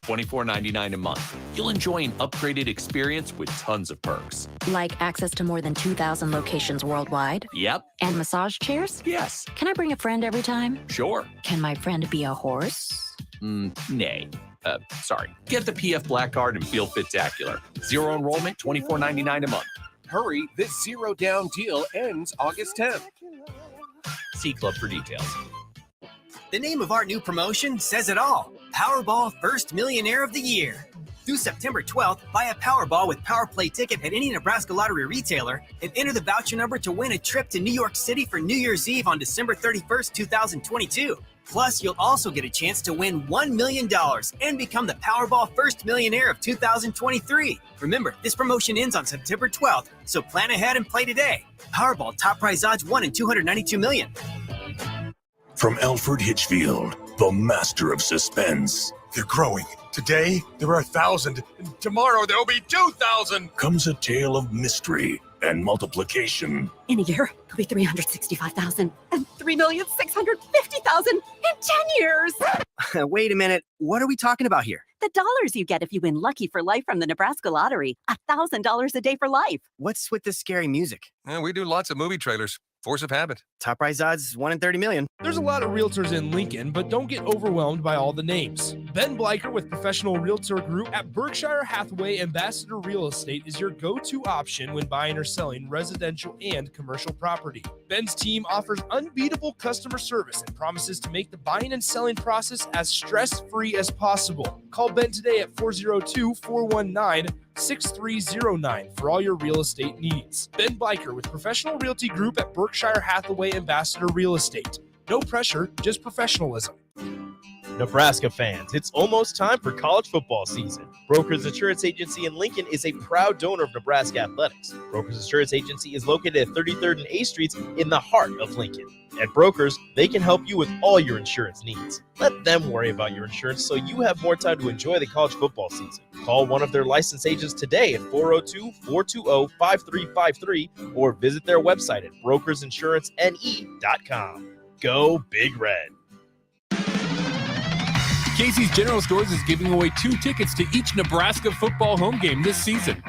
$24.99 a month. You'll enjoy an upgraded experience with tons of perks. Like access to more than 2,000 locations worldwide? Yep. And massage chairs? Yes. Can I bring a friend every time? Sure. Can my friend be a horse? Nay. Sorry. Get the PF Black Card and feel spectacular. Zero enrollment, $24.99 a month. Hurry, this zero down deal ends August 10th. See Club for details. The name of our new promotion says it all. Powerball First Millionaire of the Year. Through September 12th, buy a Powerball with Power Play ticket at any Nebraska Lottery retailer and enter the voucher number to win a trip to New York City for New Year's Eve on December 31st, 2022. Plus, you'll also get a chance to win $1 million and become the Powerball First Millionaire of 2023. Remember, this promotion ends on September 12th, so plan ahead and play today. Powerball top prize odds 1 in 292 million. From Alfred Hitchfield, the master of suspense. They're growing. Today, there are 1,000. Tomorrow, there'll be 2,000. Comes a tale of mystery and multiplication. In a year, it'll be 365,000 and 3,650,000 in 10 years. Wait a minute. What are we talking about here? The dollars you get if you win Lucky for Life from the Nebraska Lottery. $1,000 a day for life. What's with this scary music? We do lots of movie trailers. Force of habit. Top prize odds 1 in 30 million. There's a lot of realtors in Lincoln, but don't get overwhelmed by all the names. Ben Bleicher with Professional Realtor Group at Berkshire Hathaway Ambassador Real Estate is your go-to option when buying or selling residential and commercial property. Ben's team offers unbeatable customer service and promises to make the buying and selling process as stress-free as possible. Call Ben today at 402-419-6309 for all your real estate needs. Ben Bleicher with Professional Realty Group at Berkshire Hathaway Ambassador Real Estate. No pressure, just professionalism. Nebraska fans, it's almost time for college football season. Brokers Insurance Agency in Lincoln is a proud donor of Nebraska athletics. Brokers Insurance Agency is located at 33rd and A Streets in the heart of Lincoln. At Brokers, they can help you with all your insurance needs. Let them worry about your insurance so you have more time to enjoy the college football season. Call one of their licensed agents today at 402-420-5353 or visit their website at brokersinsurancenE.com. Go Big Red. Casey's General Stores is giving away 2 tickets to each Nebraska football home game this season.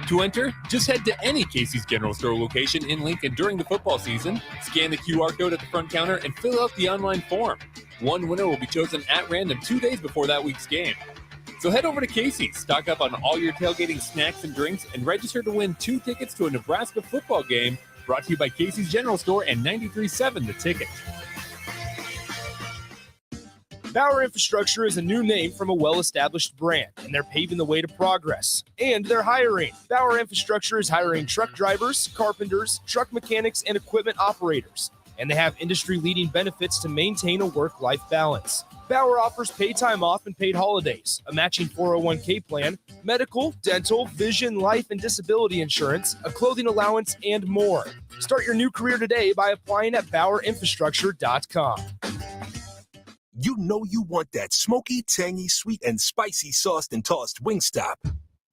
To enter, just head to any Casey's General Store location in Lincoln during the football season, scan the QR code at the front counter, and fill out the online form. One winner will be chosen at random 2 days before that week's game. So head over to Casey's, stock up on all your tailgating snacks and drinks, and register to win 2 tickets to a Nebraska football game, brought to you by Casey's General Store and 93.7 The Ticket. Bauer Infrastructure is a new name from a well-established brand, and they're paving the way to progress. And they're hiring. Bauer Infrastructure is hiring truck drivers, carpenters, truck mechanics, and equipment operators. And they have industry-leading benefits to maintain a work-life balance. Bauer offers paid time off and paid holidays, a matching 401k plan, medical, dental, vision, life, and disability insurance, a clothing allowance, and more. Start your new career today by applying at BauerInfrastructure.com. You know you want that smoky, tangy, sweet, and spicy sauced and tossed Wingstop.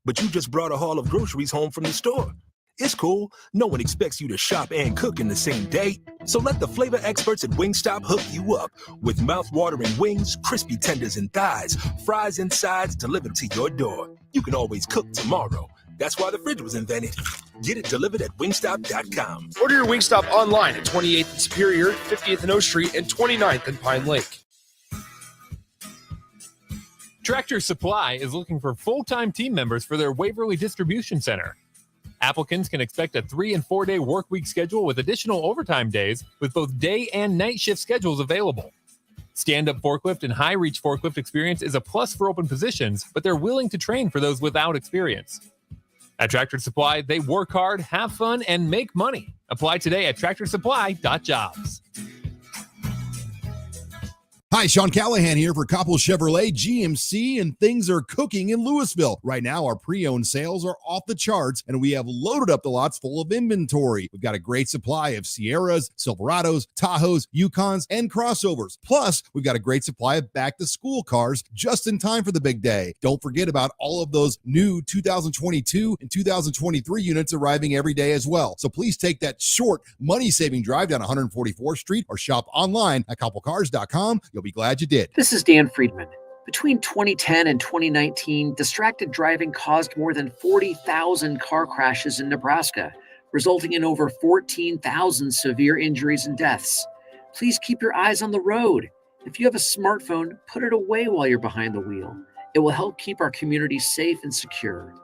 But you just brought a haul of groceries home from the store. It's cool. No one expects you to shop and cook in the same day. So let the flavor experts at Wingstop hook you up with mouth-watering wings, crispy tenders and thighs, fries and sides delivered to your door. You can always cook tomorrow. That's why the fridge was invented. Get it delivered at wingstop.com. Order your Wingstop online at 28th and Superior, 50th and O Street, and 29th and Pine Lake. Tractor Supply is looking for full-time team members for their Waverly Distribution Center. Applicants can expect a 3- and 4-day work week schedule with additional overtime days with both day and night shift schedules available. Stand-up forklift and high-reach forklift experience is a plus for open positions, but they're willing to train for those without experience. At Tractor Supply, they work hard, have fun, and make money. Apply today at tractorsupply.jobs. Hi, Sean Callahan here for Coppell Chevrolet GMC, and things are cooking in Louisville. Right now, our pre-owned sales are off the charts, and we have loaded up the lots full of inventory. We've got a great supply of Sierras, Silverados, Tahoes, Yukons, and crossovers. Plus, we've got a great supply of back-to-school cars just in time for the big day. Don't forget about all of those new 2022 and 2023 units arriving every day as well. So please take that short, money-saving drive down 144th Street or shop online at CoppellCars.com. You'll be glad you did. This is Dan Friedman. Between 2010 and 2019, distracted driving caused more than 40,000 car crashes in Nebraska, resulting in over 14,000 severe injuries and deaths. Please keep your eyes on the road. If you have a smartphone, put it away while you're behind the wheel. It will help keep our community safe and secure.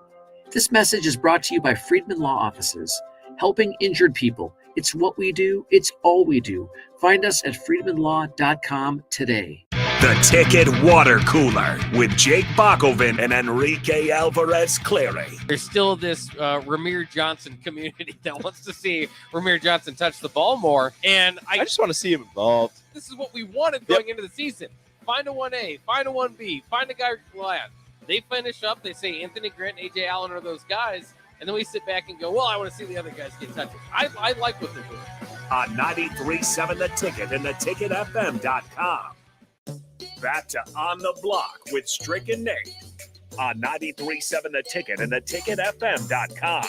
This message is brought to you by Friedman Law Offices, helping injured people. It's what we do. It's all we do. Find us at friedmanlaw.com today. The Ticket Water Cooler with Jake Bakoven and Enrique Alvarez Clary. There's still this Ramir Johnson community that wants to see Ramir Johnson touch the ball more. And I just want to see him involved. This is what we wanted going into the season. Find a 1A, find a 1B, find a guy who can rely on. They finish up, they say Anthony Grant and A.J. Allen are those guys, and then we sit back and go, well, I want to see the other guys get touches. I like what they're doing. On 93.7 The Ticket and theticketfm.com. Back to On the Block with Strick and Nate on 93.7 The Ticket and theticketfm.com.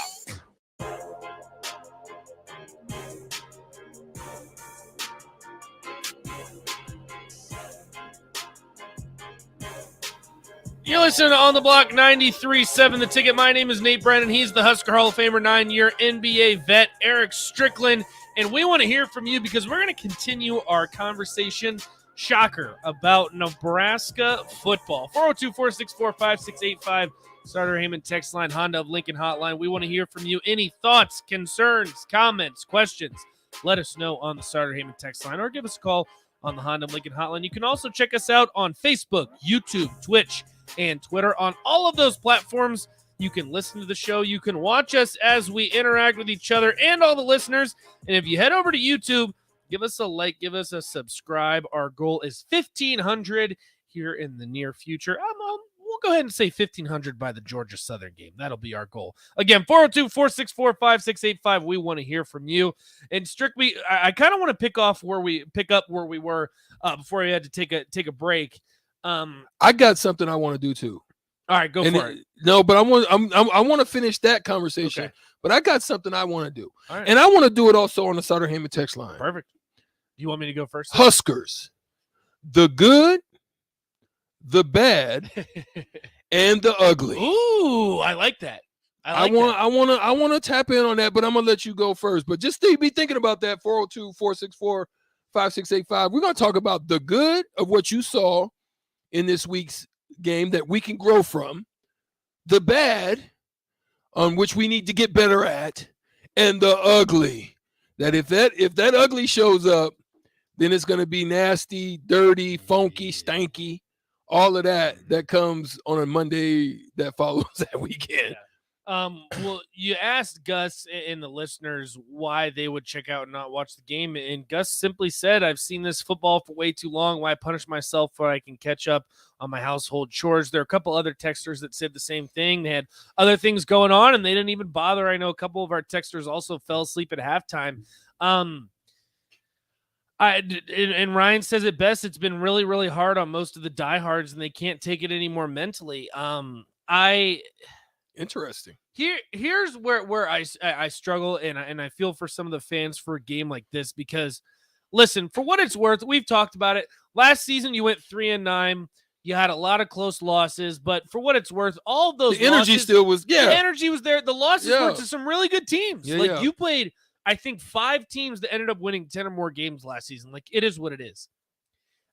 You listen to On the Block 93.7 The Ticket. My name is Nate Brennan. He's the Husker Hall of Famer, 9-year NBA vet, Eric Strickland. And we want to hear from you because we're going to continue our conversation, shocker, about Nebraska football. 402-464-5685, Starter Heyman text line, Honda of Lincoln hotline. We want to hear from you. Any thoughts, concerns, comments, questions, let us know on the Starter Heyman text line or give us a call on the Honda of Lincoln hotline. You can also check us out on Facebook, YouTube, Twitch, and Twitter. On all of those platforms, you can listen to the show. You can watch us as we interact with each other and all the listeners. And if you head over to YouTube, give us a like, give us a subscribe. Our goal is 1,500 here in the near future. We'll go ahead and say 1,500 by the Georgia Southern game. That'll be our goal. Again, 402-464-5685. We want to hear from you. And strictly, I kind of want to pick up where we were before we had to take a break. I got something I want to do too. All right, go for it. No, but I want to finish that conversation. Okay. But I got something I want to do, right. And I want to do it also on the Starter Heyman text line. Perfect. Do you want me to go first? Huskers, the good, the bad, and the ugly. Ooh, I like that. I want to tap in on that, but I'm gonna let you go first. But just be thinking about that. 402-464-5685. We're gonna talk about the good of what you saw in this week's game that we can grow from, the bad on which we need to get better at, and the ugly that if that ugly shows up, then it's going to be nasty, dirty, funky, stanky, all of that comes on a Monday that follows that weekend. Yeah. Well, you asked Gus and the listeners why they would check out and not watch the game, and Gus simply said, I've seen this football for way too long. Why punish myself when I can catch up on my household chores? There are a couple other texters that said the same thing. They had other things going on, and they didn't even bother. I know a couple of our texters also fell asleep at halftime. And Ryan says it best. It's been really, really hard on most of the diehards, and they can't take it anymore mentally. Interesting. Here's where I struggle, and I feel for some of the fans for a game like this, because listen, for what it's worth, we've talked about it. Last season you went 3-9. You had a lot of close losses, but for what it's worth, all of those the energy losses, still was the energy was there. The losses were to some really good teams. You played, I think, 5 teams that ended up winning 10 or more games last season. Like, it is what it is.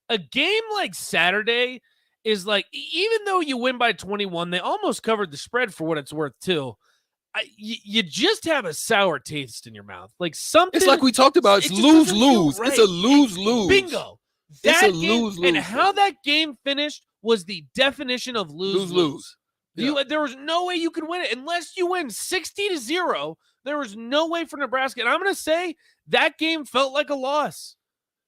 A game like Saturday is like, even though you win by 21, they almost covered the spread for what it's worth too. You just have a sour taste in your mouth. Like something. It's like we talked about. It's lose-lose. Right. It's a lose-lose. Bingo. It's a lose-lose. And how that game finished was the definition of lose-lose. Yeah. There was no way you could win it unless you win 60-0. There was no way for Nebraska. And I'm going to say that game felt like a loss.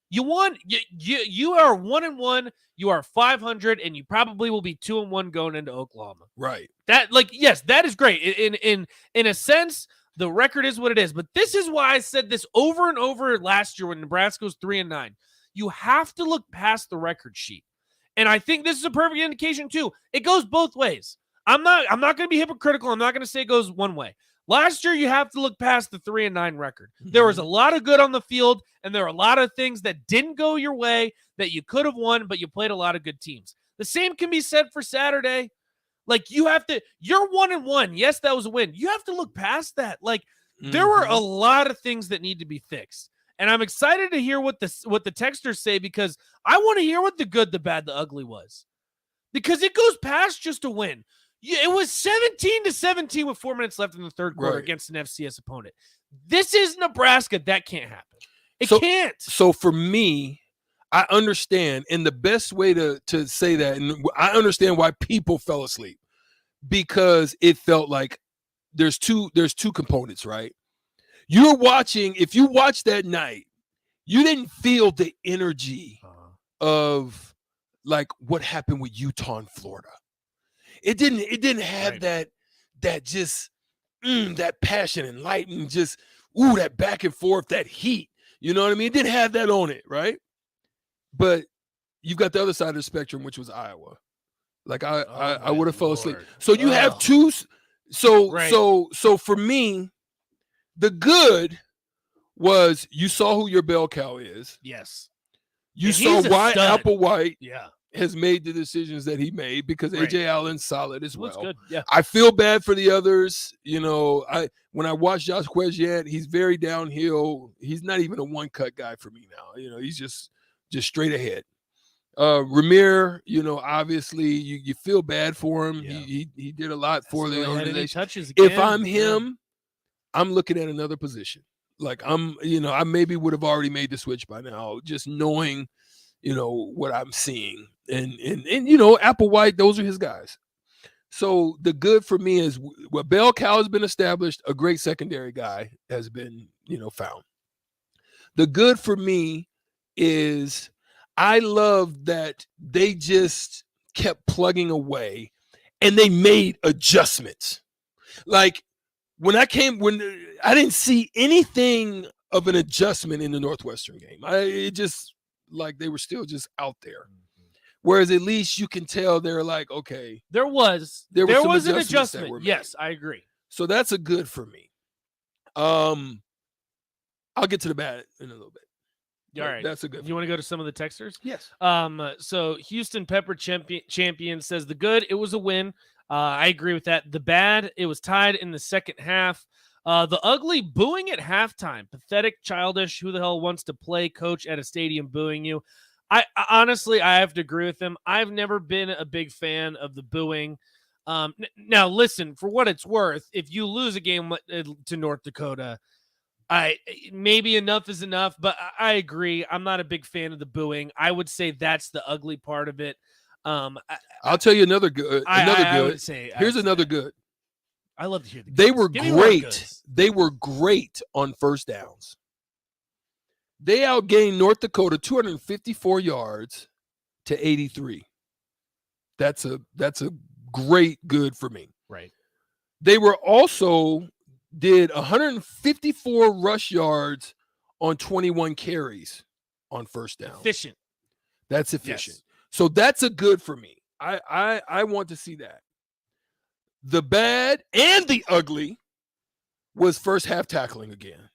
You won. You are 1-1. You are 500, and you probably will be 2-1 going into Oklahoma. Right. Yes, that is great. In a sense, the record is what it is. But this is why I said this over and over last year when Nebraska was 3-9. You have to look past the record sheet, and I think this is a perfect indication too. It goes both ways. I'm not going to be hypocritical. I'm not going to say it goes one way. Last year, you have to look past the 3-9 record. There was a lot of good on the field, and there were a lot of things that didn't go your way that you could have won, but you played a lot of good teams. The same can be said for Saturday. Like, you're 1-1. Yes, that was a win. You have to look past that. Like, there were a lot of things that need to be fixed. And I'm excited to hear what the texters say, because I want to hear what the good, the bad, the ugly was. Because it goes past just a win. It was 17-17 with 4 minutes left in the third quarter against an FCS opponent. This is Nebraska. That can't happen. It can't. So for me, I understand, and the best way to say that, and I understand why people fell asleep, because it felt like there's two components, right? You're watching, if you watch that night, you didn't feel the energy of like what happened with Utah and Florida. It didn't have that just that passion and light and just that back and forth, that heat. You know what I mean? It didn't have that on it, right? But you've got the other side of the spectrum, which was Iowa. Like I would have fell asleep. So you have two. So for me, the good was you saw who your bell cow is. Yes. You saw why Applewhite yeah. has made the decisions that he made, because AJ Allen's solid as well. Looks good. Yeah. I feel bad for the others. You know, when I watch Josh Quezjet, he's very downhill. He's not even a one-cut guy for me now. You know, he's just straight ahead. Ramir, you know, obviously you feel bad for him. Yeah. He did a lot for the organization. If I'm him, I'm looking at another position. Like I maybe would have already made the switch by now, just knowing, you know, what I'm seeing. And you know, Applewhite, those are his guys. So the good for me is bell cow has been established. A great secondary guy has been, you know, found. The good for me is I love that they just kept plugging away and they made adjustments. Like when I didn't see anything of an adjustment in the Northwestern game. It just like they were still just out there. Whereas at least you can tell they're like, okay. There was an adjustment. Yes, I agree. So that's a good for me. I'll get to the bad in a little bit. All right. That's a good. You want to go to some of the texters? Yes. So Houston Pepper Champion says the good, it was a win. I agree with that. The bad, it was tied in the second half. The ugly, booing at halftime. Pathetic, childish. Who the hell wants to play coach at a stadium booing you? I honestly, I have to agree with him. I've never been a big fan of the booing. Now, listen, for what it's worth, if you lose a game to North Dakota, maybe enough is enough, but I agree. I'm not a big fan of the booing. I would say that's the ugly part of it. I'll tell you another good. I would say, here's another good. I love to hear the They were great. They were great on first downs. They outgained North Dakota 254 yards to 83. That's a great good for me. Right. They were also did 154 rush yards on 21 carries on first down. Efficient. That's efficient. Yes. So that's a good for me. I want to see that. The bad and the ugly was first half tackling again.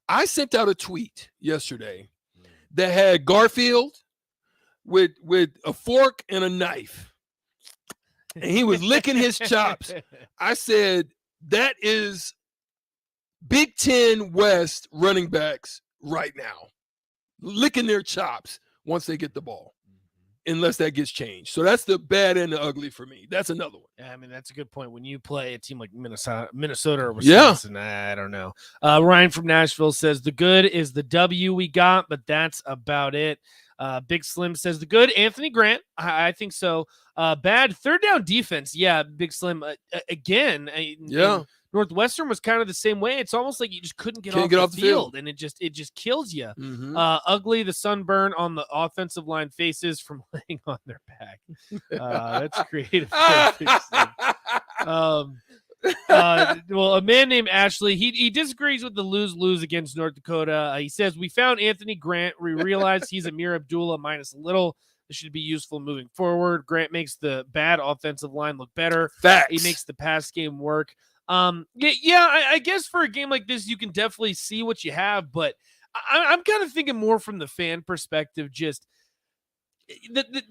I sent out a tweet yesterday that had Garfield with a fork and a knife, and he was licking his chops. I said, that is Big Ten West running backs right now, licking their chops once they get the ball, unless that gets changed. So that's the bad and the ugly for me. That's another one. Yeah, I mean, that's a good point. When you play a team like Minnesota or Wisconsin, I don't know. Ryan from Nashville says the good is the W we got, but that's about it. Big Slim says the good, Anthony Grant. I think so. Bad third down defense. Yeah, Big Slim. Again, Northwestern was kind of the same way. It's almost like you just couldn't get off the field, and it just kills you. Mm-hmm. Ugly, the sunburn on the offensive line faces from laying on their back. That's creative. Well, a man named Ashley, he disagrees with the lose against North Dakota. He says, we found Anthony Grant. We realized he's Amir Abdullah minus a little. This should be useful moving forward. Grant makes the bad offensive line look better. Facts. He makes the pass game work. I guess for a game like this, you can definitely see what you have, but I'm kind of thinking more from the fan perspective. Just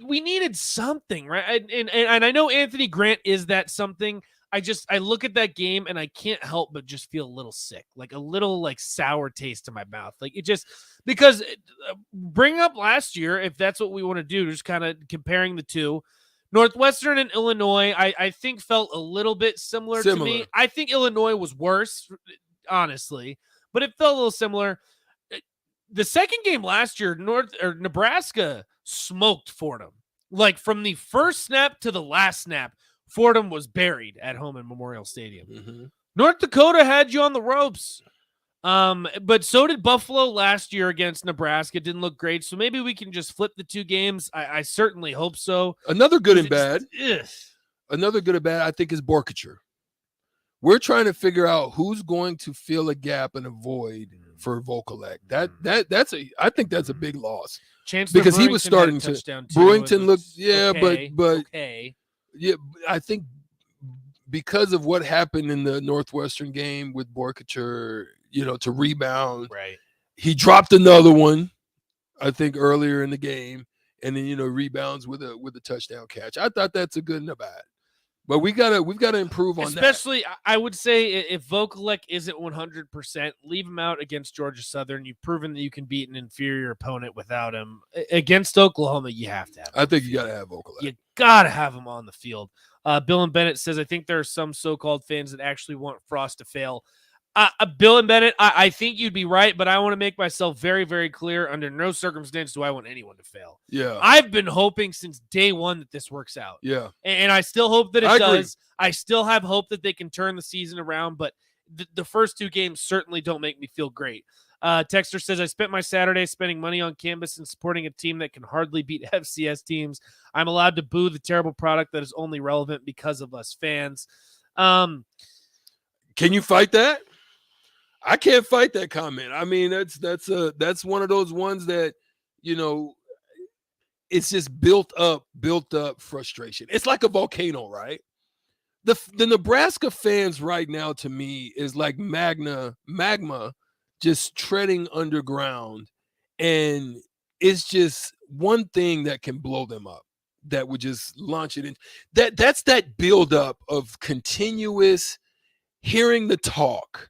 we needed something, right? And I know Anthony Grant is that something. I look at that game and I can't help but just feel a little sick, like a little like sour taste in my mouth. Like it just because bring up last year, if that's what we want to do, just kind of comparing the two. Northwestern and Illinois, I think felt a little bit similar to me. I think Illinois was worse, honestly, but it felt a little similar. The second game last year, Nebraska smoked Fordham. Like from the first snap to the last snap, Fordham was buried at home in Memorial Stadium. Mm-hmm. North Dakota had you on the ropes. But so did Buffalo last year against Nebraska. It didn't look great. So maybe we can just flip the two games. I certainly hope so. Another good and bad. Another good and bad, I think, is Borkature. We're trying to figure out who's going to fill a gap and a void for Vokalek. I think that's a big loss. Because he was starting to Brewington looked but yeah, I think because of what happened in the Northwestern game with Borkature, to rebound, right? He dropped another one, I think, earlier in the game, and then rebounds with a touchdown catch. I thought that's a good and a bad. But we've got to improve on that. Especially, I would say if Vokalek isn't 100%, leave him out against Georgia Southern. You've proven that you can beat an inferior opponent without him. Against Oklahoma, you have to have him. I think you got to have Vokalek. You got to have him on the field. Bill and Bennett says, I think there are some so-called fans that actually want Frost to fail. Bill and Bennett, I think you'd be right, but I want to make myself very, very clear. Under no circumstance do I want anyone to fail. Yeah. I've been hoping since day one that this works out. Yeah. And I still hope that it does. Agree. I still have hope that they can turn the season around, but the first two games certainly don't make me feel great. Texter says, I spent my Saturday spending money on campus and supporting a team that can hardly beat FCS teams. I'm allowed to boo the terrible product that is only relevant because of us fans. Can you fight that? I can't fight that comment. I mean, that's one of those ones that, it's just built up frustration. It's like a volcano, right? The Nebraska fans right now, to me, is like magma just treading underground, and it's just one thing that can blow them up, that would just launch it in. That's that buildup of continuous hearing the talk,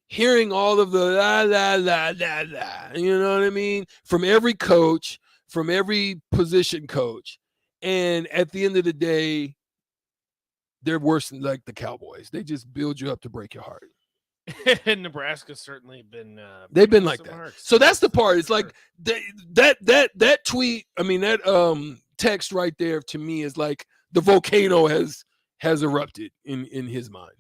hearing all of the la la la la la, you know what I mean, from every coach, from every position coach, and at the end of the day, they're worse than like the Cowboys. They just build you up to break your heart. And Nebraska's certainly been they've been like that. So that's the part. It's like that tweet. I mean, that text right there to me is like the volcano has erupted in his mind.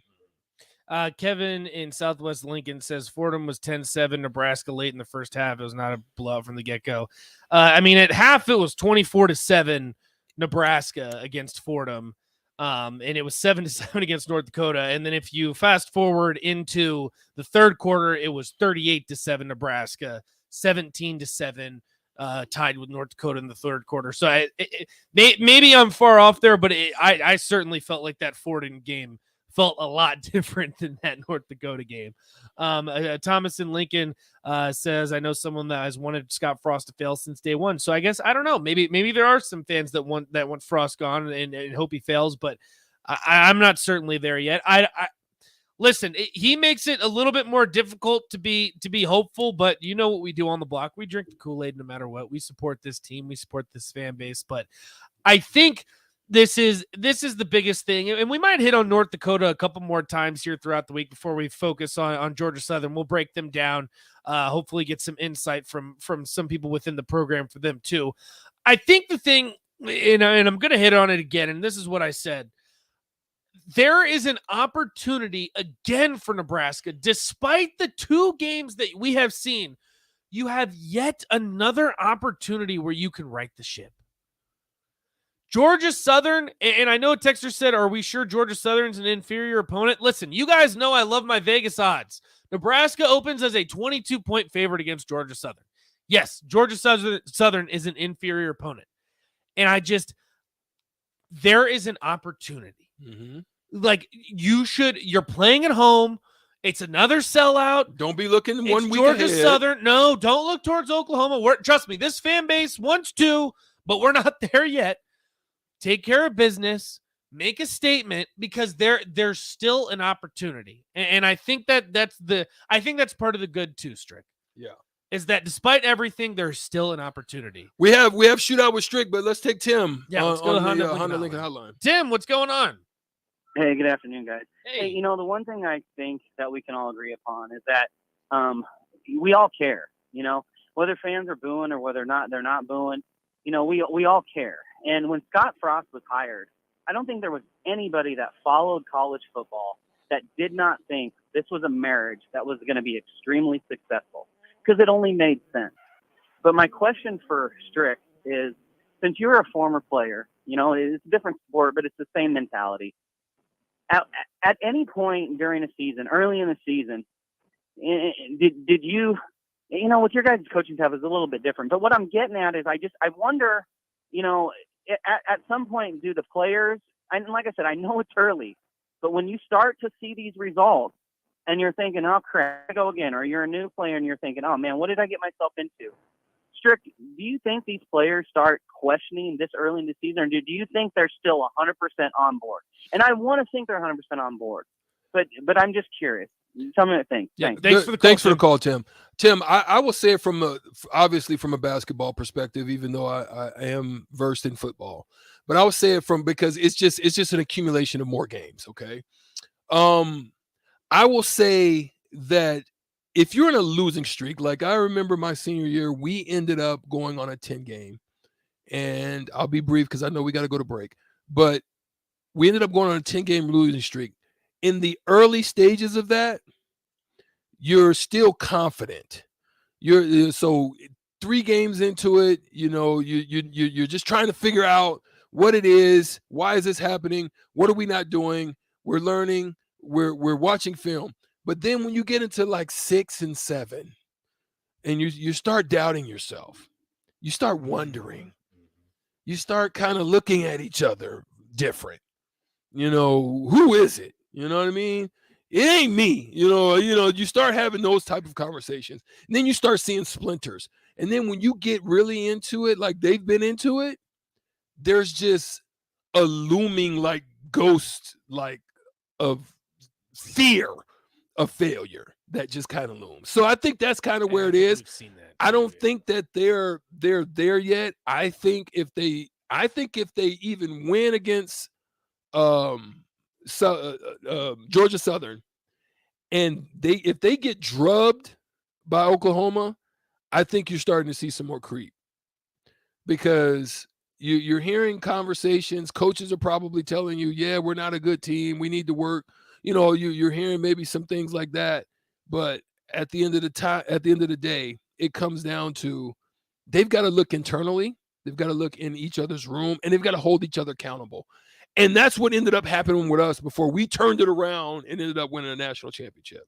Kevin in Southwest Lincoln says Fordham was 10-7 Nebraska late in the first half. It was not a blowout from the get-go. I mean, at half it was 24-7 Nebraska against Fordham. And it was 7-7 against North Dakota. And then if you fast forward into the third quarter, it was 38-7 Nebraska, 17-7 tied with North Dakota in the third quarter. So maybe I'm far off there, but I certainly felt like that Fordham game felt a lot different than that North Dakota game. Thomas in Lincoln says, I know someone that has wanted Scott Frost to fail since day one. So I guess, I don't know, maybe there are some fans that want Frost gone and hope he fails, but I'm not certainly there yet. Listen, he makes it a little bit more difficult to be hopeful, but you know what we do on the block. We drink the Kool-Aid no matter what. We support this team. We support this fan base, but I think this is the biggest thing, and we might hit on North Dakota a couple more times here throughout the week before we focus on Georgia Southern. We'll break them down, hopefully get some insight from some people within the program for them too. I think the thing, and I'm going to hit on it again, and this is what I said, there is an opportunity again for Nebraska. Despite the two games that we have seen, you have yet another opportunity where you can right the ship. Georgia Southern, and I know Texter said, are we sure Georgia Southern's an inferior opponent? Listen, you guys know I love my Vegas odds. Nebraska opens as a 22-point favorite against Georgia Southern. Yes, Georgia Southern is an inferior opponent. And there is an opportunity. Mm-hmm. Like, you're playing at home. It's another sellout. Don't be looking one week Georgia ahead. Southern. No, don't look towards Oklahoma. Trust me, this fan base wants to, but we're not there yet. Take care of business, make a statement, because there's still an opportunity. And I think that's part of the good too, Strick. Yeah. Is that despite everything, there's still an opportunity. We have shootout with Strick, but let's take Tim. Yeah, let's go to on the Honda Lincoln Hotline. Tim, what's going on? Hey, good afternoon, guys. Hey, the one thing I think that we can all agree upon is that we all care. Whether fans are booing or whether they're not booing. We all care. And when Scott Frost was hired, I don't think there was anybody that followed college football that did not think this was a marriage that was going to be extremely successful, because it only made sense. But my question for Strick is, since you're a former player, it's a different sport, but it's the same mentality. At any point during a season, early in the season, did you, with your guys' coaching staff is a little bit different. But what I'm getting at is I wonder, at some point, do the players, and like I said, I know it's early, but when you start to see these results and you're thinking, oh, crap, I go again, or you're a new player and you're thinking, oh, man, what did I get myself into? Strick, do you think these players start questioning this early in the season, or do you think they're still 100% on board? And I want to think they're 100% on board, but I'm just curious. Tell me what you think. Yeah, Thanks. Thanks for the call, Tim. Tim, I will say it obviously from a basketball perspective, even though I am versed in football, but I will say it because it's just an accumulation of more games. Okay. I will say that if you're in a losing streak, like I remember my senior year, we ended up going on a 10 game, and I'll be brief because I know we got to go to break, but we ended up going on a 10 game losing streak. In the early stages of that, you're still confident. So 3 games into it, you're just trying to figure out what it is. Why is this happening? What are we not doing? We're learning. We're watching film. But then when you get into like 6 and 7, and you start doubting yourself, you start wondering, you start kind of looking at each other different. Who is it? You know what I mean? It ain't me. You start having those type of conversations, and then you start seeing splinters. And then when you get really into it, like they've been into it, there's just a looming like ghost of fear of failure that just kind of looms. So I think that's kind of where it is. I don't think that they're there yet. I think if they even win against Georgia Southern, and if they get drubbed by Oklahoma, I think you're starting to see some more creep, because you're hearing conversations. Coaches are probably telling you, yeah, we're not a good team, we need to work. You're hearing maybe some things like that, but at the end of the day, it comes down to they've got to look internally, they've got to look in each other's room, and they've got to hold each other accountable. And that's what ended up happening with us before we turned it around and ended up winning a national championship.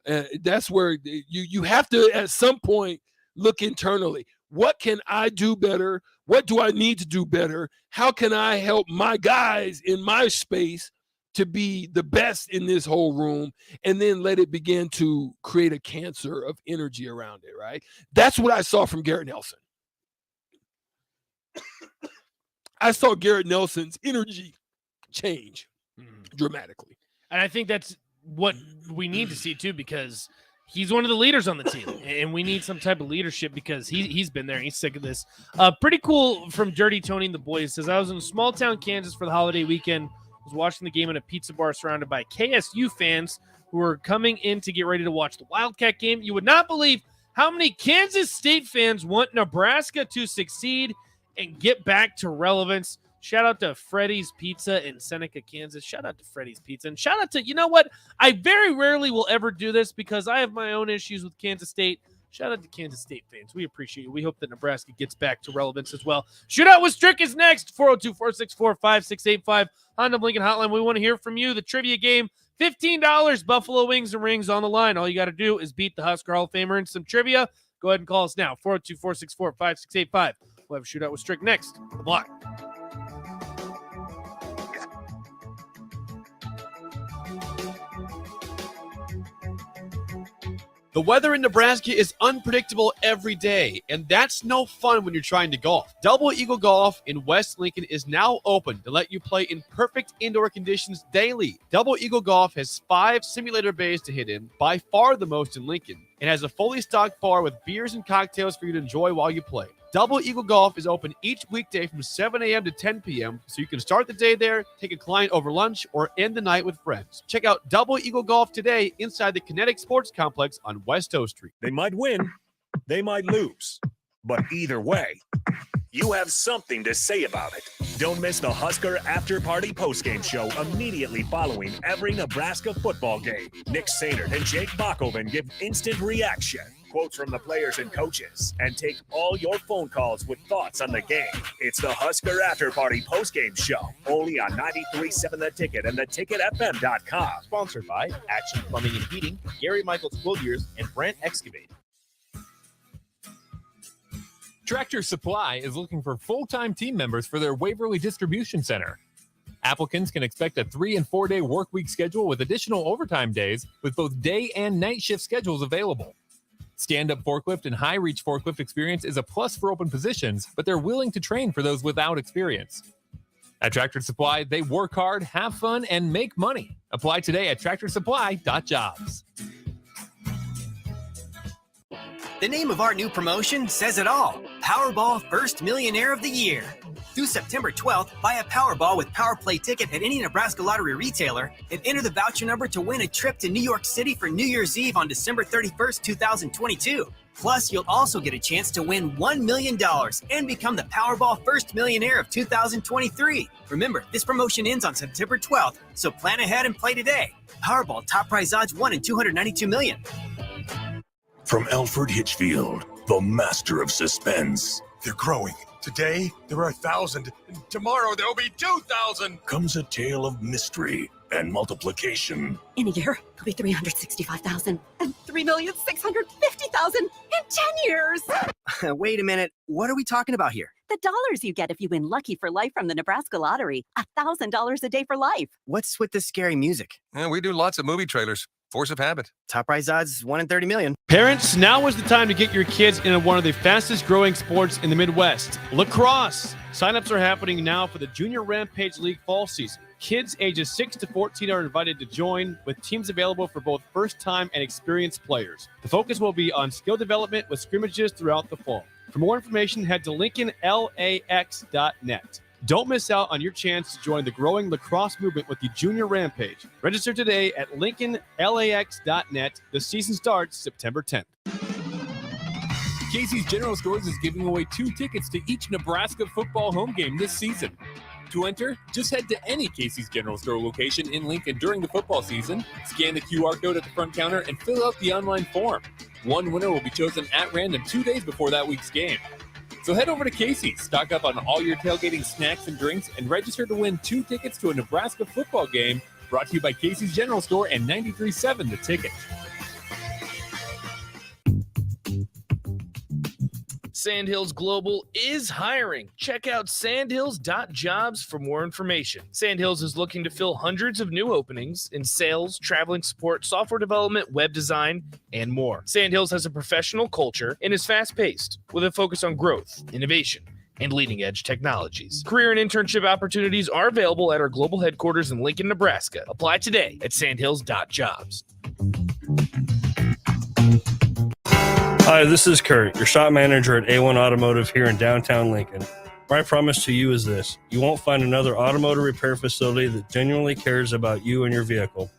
And that's where you have to, at some point, look internally. What can I do better? What do I need to do better? How can I help my guys in my space to be the best in this whole room? And then let it begin to create a cancer of energy around it, right? That's what I saw from Garrett Nelson. I saw Garrett Nelson's energy change dramatically. And I think that's what we need to see too, because he's one of the leaders on the team, and we need some type of leadership because he's been there and he's sick of this. Pretty cool from Dirty Tony and the boys. Says, I was in small town Kansas for the holiday weekend. Was watching the game in a pizza bar surrounded by KSU fans who were coming in to get ready to watch the Wildcat game. You would not believe how many Kansas State fans want Nebraska to succeed and get back to relevance. Shout out to Freddy's Pizza in Seneca, Kansas. Shout out to Freddy's Pizza. And shout out to, you know what? I very rarely will ever do this because I have my own issues with Kansas State. Shout out to Kansas State fans. We appreciate you. We hope that Nebraska gets back to relevance as well. Shootout with Strick is next. 402-464-5685. Honda Lincoln Hotline. We want to hear from you. The trivia game, $15 Buffalo Wings and Rings on the line. All you got to do is beat the Husker Hall of Famer in some trivia. Go ahead and call us now. 402-464-5685. We'll have a Shootout with Strick next. On the block. The weather in Nebraska is unpredictable every day, and that's no fun when you're trying to golf. Double Eagle Golf in West Lincoln is now open to let you play in perfect indoor conditions daily. Double Eagle Golf has 5 simulator bays to hit in, by far the most in Lincoln, and has a fully stocked bar with beers and cocktails for you to enjoy while you play. Double Eagle Golf is open each weekday from 7 a.m. to 10 p.m., so you can start the day there, take a client over lunch, or end the night with friends. Check out Double Eagle Golf today inside the Kinetic Sports Complex on West O Street. They might win, they might lose, but either way, you have something to say about it. Don't miss the Husker After Party postgame show immediately following every Nebraska football game. Nick Sainert and Jake Bachhoven give instant reaction, quotes from the players and coaches, and take all your phone calls with thoughts on the game. It's the Husker After Party postgame show, only on 93.7 The Ticket and theticketfm.com. Sponsored by Action Plumbing and Heating, Gary Michaels Quilliers, and Brent Excavating. Tractor Supply is looking for full-time team members for their Waverly Distribution Center. Applicants can expect a 3- and 4-day work week schedule with additional overtime days, with both day and night shift schedules available. Stand-up forklift and high-reach forklift experience is a plus for open positions, but they're willing to train for those without experience. At Tractor Supply, they work hard, have fun, and make money. Apply today at tractorsupply.jobs. The name of our new promotion says it all. Powerball First Millionaire of the Year. Through September 12th, buy a Powerball with Power Play ticket at any Nebraska Lottery retailer and enter the voucher number to win a trip to New York City for New Year's Eve on December 31st, 2022. Plus, you'll also get a chance to win $1 million and become the Powerball First Millionaire of 2023. Remember, this promotion ends on September 12th, so plan ahead and play today. Powerball top prize odds 1 in 292 million. From Alfred Hitchfield, the master of suspense, They're growing. Today, there are 1,000. And tomorrow, there will be 2,000. comes a tale of mystery and multiplication. In a year, there'll be 365,000 and 3,650,000 in 10 years. Wait a minute. What are we talking about here? The dollars you get if you win Lucky for Life from the Nebraska Lottery. $1,000 a day for life. What's with the scary music? We do lots of movie trailers. Force of habit. Top prize odds 1 in 30 million. Parents, now is the time to get your kids into one of the fastest growing sports in the Midwest, lacrosse. Signups are happening now for the Junior Rampage League fall season. Kids ages 6 to 14 are invited to join, with teams available for both first-time and experienced players. The focus will be on skill development with scrimmages throughout the fall. For more information, head to LincolnLAX.net. Don't miss out on your chance to join the growing lacrosse movement with the Junior Rampage. Register today at LincolnLAX.net. The season starts September 10th. Casey's General Stores is giving away 2 tickets to each Nebraska football home game this season. To enter, just head to any Casey's General Store location in Lincoln during the football season, scan the QR code at the front counter, and fill out the online form. One winner will be chosen at random 2 days before that week's game. So head over to Casey's, stock up on all your tailgating snacks and drinks, and register to win 2 tickets to a Nebraska football game, brought to you by Casey's General Store and 93.7 The Ticket. Sandhills Global is hiring. Check out sandhills.jobs for more information. Sandhills is looking to fill hundreds of new openings in sales, traveling support, software development, web design, and more. Sandhills has a professional culture and is fast-paced with a focus on growth, innovation, and leading-edge technologies. Career and internship opportunities are available at our global headquarters in Lincoln, Nebraska. Apply today at sandhills.jobs. Hi, this is Kurt, your shop manager at A1 Automotive here in downtown Lincoln. My promise to you is this: you won't find another automotive repair facility that genuinely cares about you and your vehicle.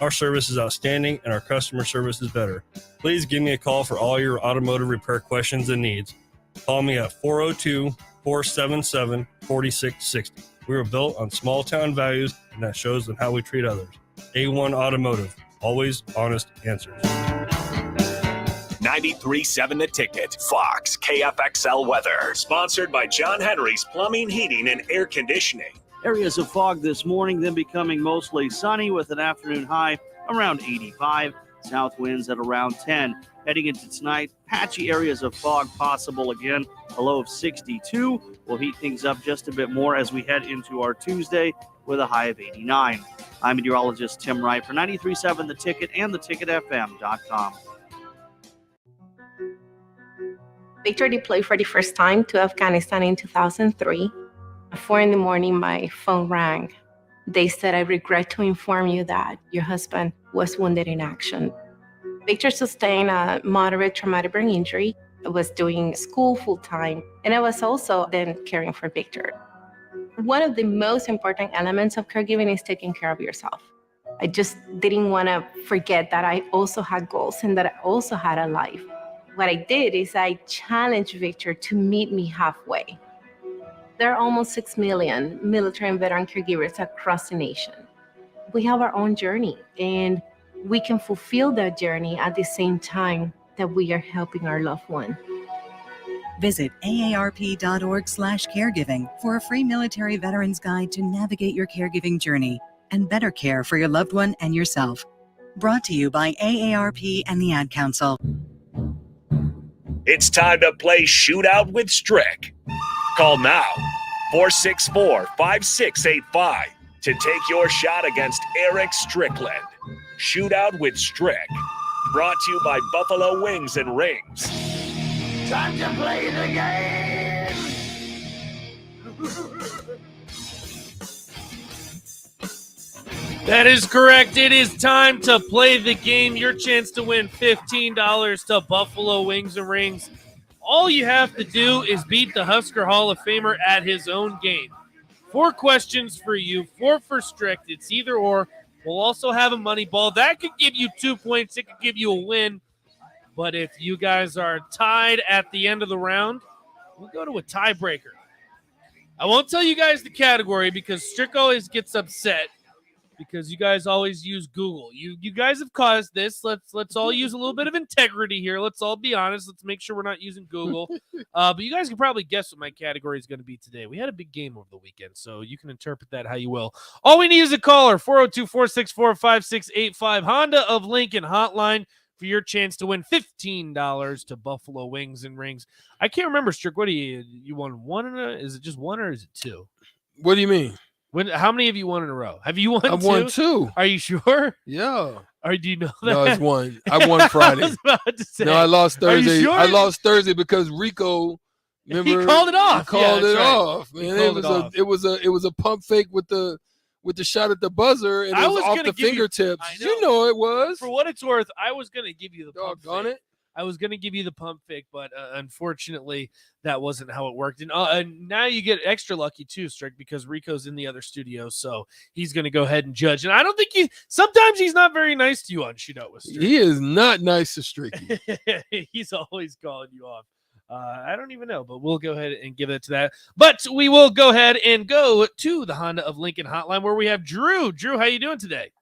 Our service is outstanding and our customer service is better. Please give me a call for all your automotive repair questions and needs. Call me at 402-477-4660. We were built on small town values, and that shows in how we treat others. A1 Automotive, always honest answers. 93.7 The Ticket, Fox, KFXL weather. Sponsored by John Henry's Plumbing, Heating, and Air Conditioning. Areas of fog this morning, then becoming mostly sunny with an afternoon high around 85. South winds at around 10. Heading into tonight, patchy areas of fog possible again. A low of 62. We'll heat things up just a bit more as we head into our Tuesday with a high of 89. I'm meteorologist Tim Wright for 93.7 The Ticket and theticketfm.com. Victor deployed for the first time to Afghanistan in 2003. At 4 in the morning, my phone rang. They said, "I regret to inform you that your husband was wounded in action." Victor sustained a moderate traumatic brain injury. I was doing school full-time, and I was also then caring for Victor. One of the most important elements of caregiving is taking care of yourself. I just didn't want to forget that I also had goals and that I also had a life. What I did is I challenged Victor to meet me halfway. There are almost 6 million military and veteran caregivers across the nation. We have our own journey, and we can fulfill that journey at the same time that we are helping our loved one. Visit aarp.org/caregiving for a free military veterans guide to navigate your caregiving journey and better care for your loved one and yourself. Brought to you by AARP and the Ad Council. It's time to play Shootout with Strick. Call now, 464-5685, to take your shot against Eric Strickland. Shootout with Strick. Brought to you by Buffalo Wings and Rings. Time to play the game! That is correct. It is time to play the game. Your chance to win $15 to Buffalo Wings and Rings. All you have to do is beat the Husker Hall of Famer at his own game. 4 questions for you, 4 for Strick. It's either or. We'll also have a money ball. That could give you 2 points. It could give you a win. But if you guys are tied at the end of the round, we'll go to a tiebreaker. I won't tell you guys the category because Strick always gets upset because you guys always use Google. You guys have caused this. Let's all use a little bit of integrity here. Let's all be honest. Let's make sure we're not using Google. But you guys can probably guess what my category is going to be today. We had a big game over the weekend, so you can interpret that how you will. All we need is a caller, 402-464-5685, Honda of Lincoln hotline for your chance to win $15 to Buffalo Wings and Rings. I can't remember, Strick. What do you won one? Is it just one or is it 2? What do you mean? How many have you won in a row? Have you won? I've won 2. Are you sure? Yeah. Or do you know that? No, it's 1. I won Friday. I was about to say, no, I lost Thursday. Are you sure? I lost Thursday because Rico. Remember, he called it off. He called it right. off. Man, it was a pump fake with the shot at the buzzer, and it was off the fingertips. You know it was. For what it's worth, I was going to give you the pump fake. It. I was going to give you the pump fake, but unfortunately, that wasn't how it worked. And now you get extra lucky too, Strick, because Rico's in the other studio, so he's going to go ahead and judge. And I don't think sometimes he's not very nice to you on Shootout with Strick. He is not nice to Stricky. He's always calling you off. I don't even know, but we'll go ahead and give it to that. But we will go ahead and go to the Honda of Lincoln hotline where we have Drew. Drew, how you doing today?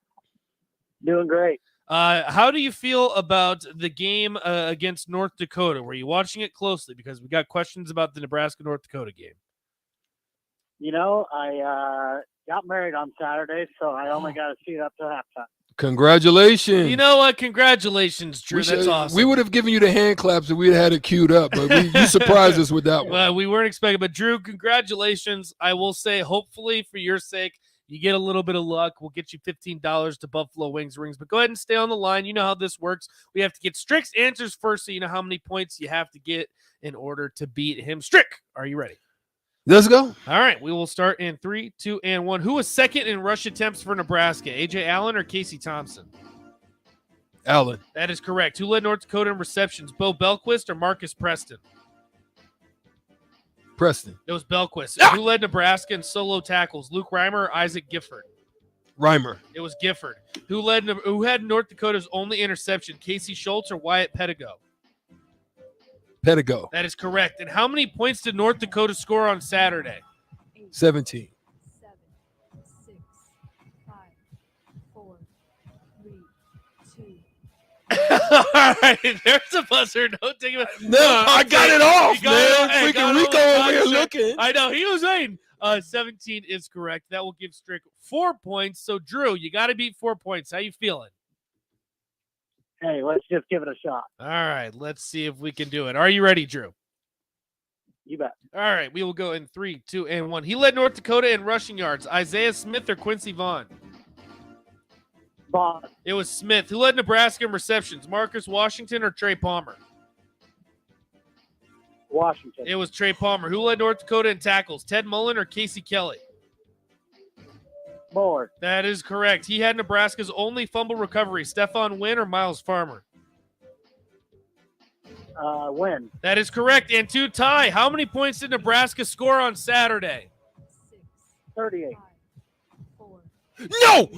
Doing great. How do you feel about the game against North Dakota? Were you watching it closely? Because we got questions about the Nebraska-North Dakota game. You know, I got married on Saturday, so I only got to see it up to halftime. Congratulations. You know what? Congratulations, Drew. That's awesome. We would have given you the hand claps if we'd had it queued up, but you surprised us with that one. Well, we weren't expecting, but Drew, congratulations. I will say, hopefully, for your sake, you get a little bit of luck. We'll get you $15 to Buffalo Wings Rings, but go ahead and stay on the line. You know how this works. We have to get Strick's answers first, so you know how many points you have to get in order to beat him. Strick, are you ready? Let's go. All right, we will start in 3, 2, and 1. Who was second in rush attempts for Nebraska? A.J. Allen or Casey Thompson? Allen. That is correct. Who led North Dakota in receptions? Bo Belquist or Marcus Preston? Preston. It was Belquist. Who led Nebraska in solo tackles? Luke Reimer or Isaac Gifford? Reimer. It was Gifford. Who had North Dakota's only interception? Casey Schultz or Wyatt Pedigo? Pedigo. That is correct. And how many points did North Dakota score on Saturday? 17. 7, 6, 5, 4, 3, 2. All right, there's a buzzer. Don't take it. No, I got it off, man. Freaking Rico over here looking. I know, he was waiting. 17 is correct. That will give Strick 4 points. So, Drew, you got to beat 4 points. How you feeling? Hey, let's just give it a shot. All right, let's see if we can do it. Are you ready, Drew? You bet. All right, we will go in 3, 2, and 1. He led North Dakota in rushing yards. Isaiah Smith or Quincy Vaughn? Vaughn. It was Smith. Who led Nebraska in receptions? Marcus Washington or Trey Palmer? Washington. It was Trey Palmer. Who led North Dakota in tackles? Ted Mullen or Casey Kelly? Muller. That is correct. He had Nebraska's only fumble recovery. Stephon Wynn or Miles Farmer? Win. That is correct. And to tie, how many points did Nebraska score on Saturday? 38. No!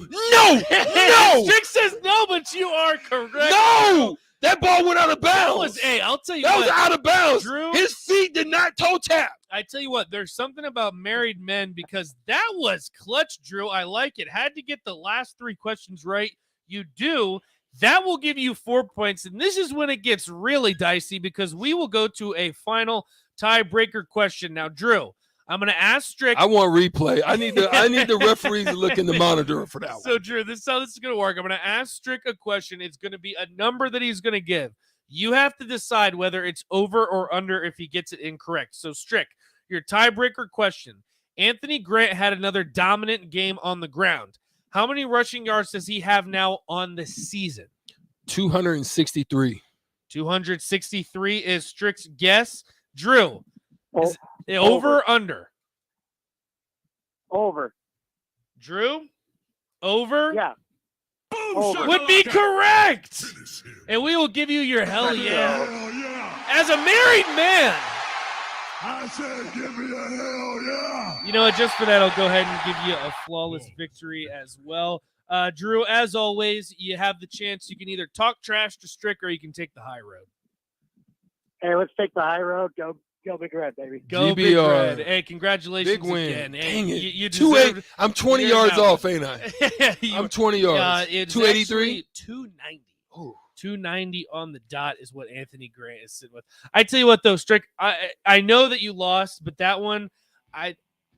Strick says no, but you are correct. No! That ball went out of bounds. I'll tell you that what. was out of bounds. Drew, his feet did not toe tap. I tell you what, there's something about married men because that was clutch, Drew. I like it. Had to get the last 3 questions right. You do. That will give you 4 points. And this is when it gets really dicey because we will go to a final tiebreaker question. Now, Drew, I'm going to ask Strick. I want replay. I need the referees to look in the monitor for that one. So, Drew, this is how this is going to work. I'm going to ask Strick a question. It's going to be a number that he's going to give. You have to decide whether it's over or under if he gets it incorrect. So, Strick, your tiebreaker question. Anthony Grant had another dominant game on the ground. How many rushing yards does he have now on the season? 263. 263 is Strick's guess. Drew, is it over or under? Over. Drew, over? Yeah. Would be correct. And we will give you your hell yeah. As a married man. I said, give me a hell yeah. You know what? Just for that, I'll go ahead and give you a flawless victory as well. Drew, as always, you have the chance. You can either talk trash to Strick or you can take the high road. Hey, let's take the high road. Go Big Red, baby. Go Big Red. Hey, congratulations Big win. again. Hey, Dang it. You 280. I'm 20 yards off, ain't I? I'm 20 yards. 283? 290. 290 on the dot is what Anthony Grant is sitting with. I tell you what, though, Strick, I know that you lost, but that one,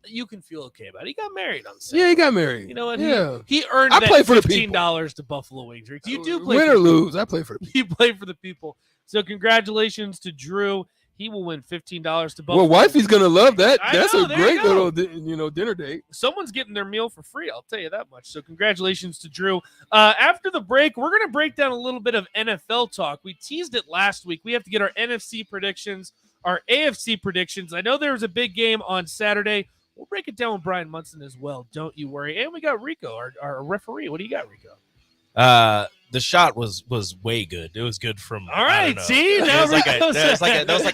you can feel okay about it. He got married on Saturday. Yeah, he got married. You know what? Yeah. He earned I that play for the $15 to Buffalo Wings. You do play win for or the lose. people. I play for the people. You play for the people. So congratulations to Drew. He will win $15 to Buffalo. Well, wifey's gonna love that. I That's know, a there great you go. little, dinner date. Someone's getting their meal for free. I'll tell you that much. So congratulations to Drew. After the break, we're going to break down a little bit of NFL talk. We teased it last week. We have to get our NFC predictions, our AFC predictions. I know there was a big game on Saturday. We'll break it down with Brian Munson as well. Don't you worry. And we got Rico, our referee. What do you got, Rico? The shot was way good. It was good from. All right, see, that was like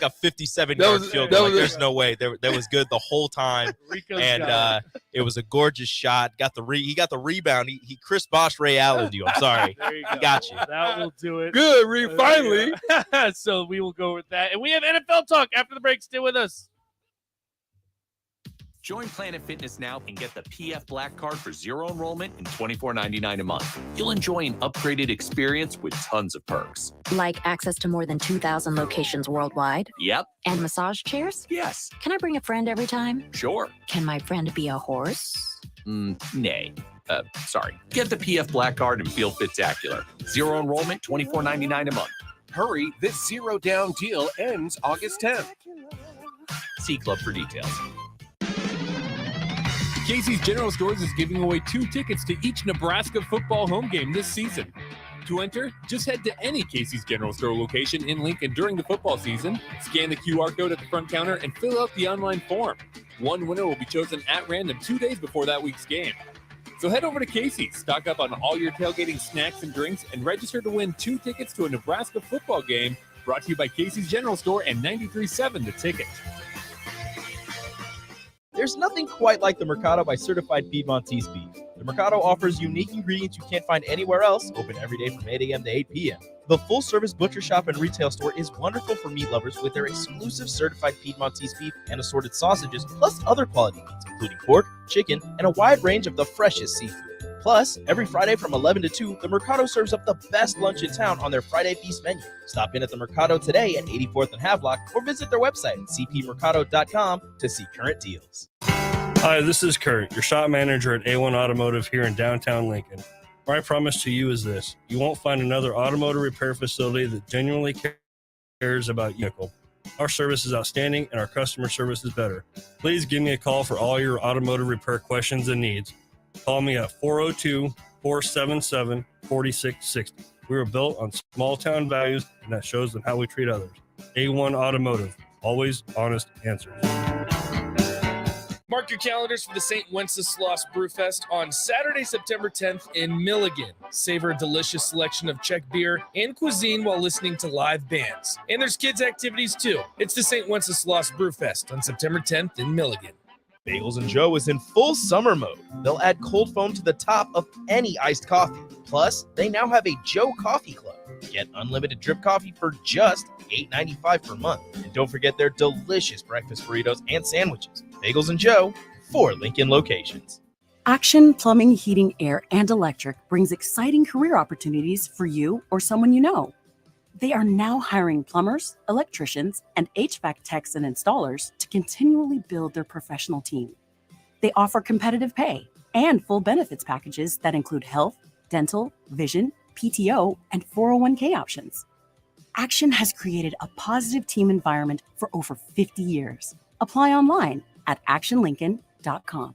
a 57-yard field goal. Like, there's no way that was good the whole time. And it was a gorgeous shot. He got the rebound. He Chris Bosh Ray Allen'd you. I'm sorry. There you He go. got you. That will do it. Good, Reed. Finally. So we will go with that, and we have NFL talk after the break. Stay with us. Join Planet Fitness now and get the PF Black Card for zero enrollment and $24.99 a month. You'll enjoy an upgraded experience with tons of perks. Like access to more than 2,000 locations worldwide? Yep. And massage chairs? Yes. Can I bring a friend every time? Sure. Can my friend be a horse? Nay. Sorry. Get the PF Black Card and feel fit-tacular. Zero enrollment, $24.99 a month. Hurry, this zero down deal ends August 10th. See Club for details. Casey's General Stores is giving away 2 tickets to each Nebraska football home game this season. To enter, just head to any Casey's General Store location in Lincoln during the football season, scan the QR code at the front counter, and fill out the online form. One winner will be chosen at random 2 days before that week's game. So head over to Casey's, stock up on all your tailgating snacks and drinks, and register to win 2 tickets to a Nebraska football game, brought to you by Casey's General Store and 93.7 The Ticket. There's nothing quite like the Mercado by Certified Piedmontese beef. The Mercado offers unique ingredients you can't find anywhere else, open every day from 8 a.m. to 8 p.m. The full-service butcher shop and retail store is wonderful for meat lovers with their exclusive Certified Piedmontese beef and assorted sausages, plus other quality meats, including pork, chicken, and a wide range of the freshest seafood. Plus, every Friday from 11 to 2, the Mercado serves up the best lunch in town on their Friday Feast menu. Stop in at the Mercado today at 84th and Havelock or visit their website at cpmercado.com to see current deals. Hi, this is Kurt, your shop manager at A1 Automotive here in downtown Lincoln. My promise to you is this: you won't find another automotive repair facility that genuinely cares about your vehicle. Our service is outstanding and our customer service is better. Please give me a call for all your automotive repair questions and needs. Call me at 402-477-4660. We were built on small town values, and that shows in how we treat others. A1 Automotive, Always honest answers. Mark your calendars for the St. Wenceslas Brewfest on Saturday, September 10th in Milligan. Savor a delicious selection of Czech beer and cuisine while listening to live bands. And there's kids' activities too. It's the St. Wenceslas Brewfest on September 10th in Milligan. Bagels and Joe is in full summer mode. They'll add cold foam to the top of any iced coffee. Plus, they now have a Joe Coffee Club. Get unlimited drip coffee for just $8.95 per month. And don't forget their delicious breakfast burritos and sandwiches. Bagels and Joe, 4 Lincoln locations. Action Plumbing, Heating, Air, and Electric brings exciting career opportunities for you or someone you know. They are now hiring plumbers, electricians, and HVAC techs and installers to continually build their professional team. They offer competitive pay and full benefits packages that include health, dental, vision, PTO, and 401k options. Action has created a positive team environment for over 50 years. Apply online at actionlincoln.com.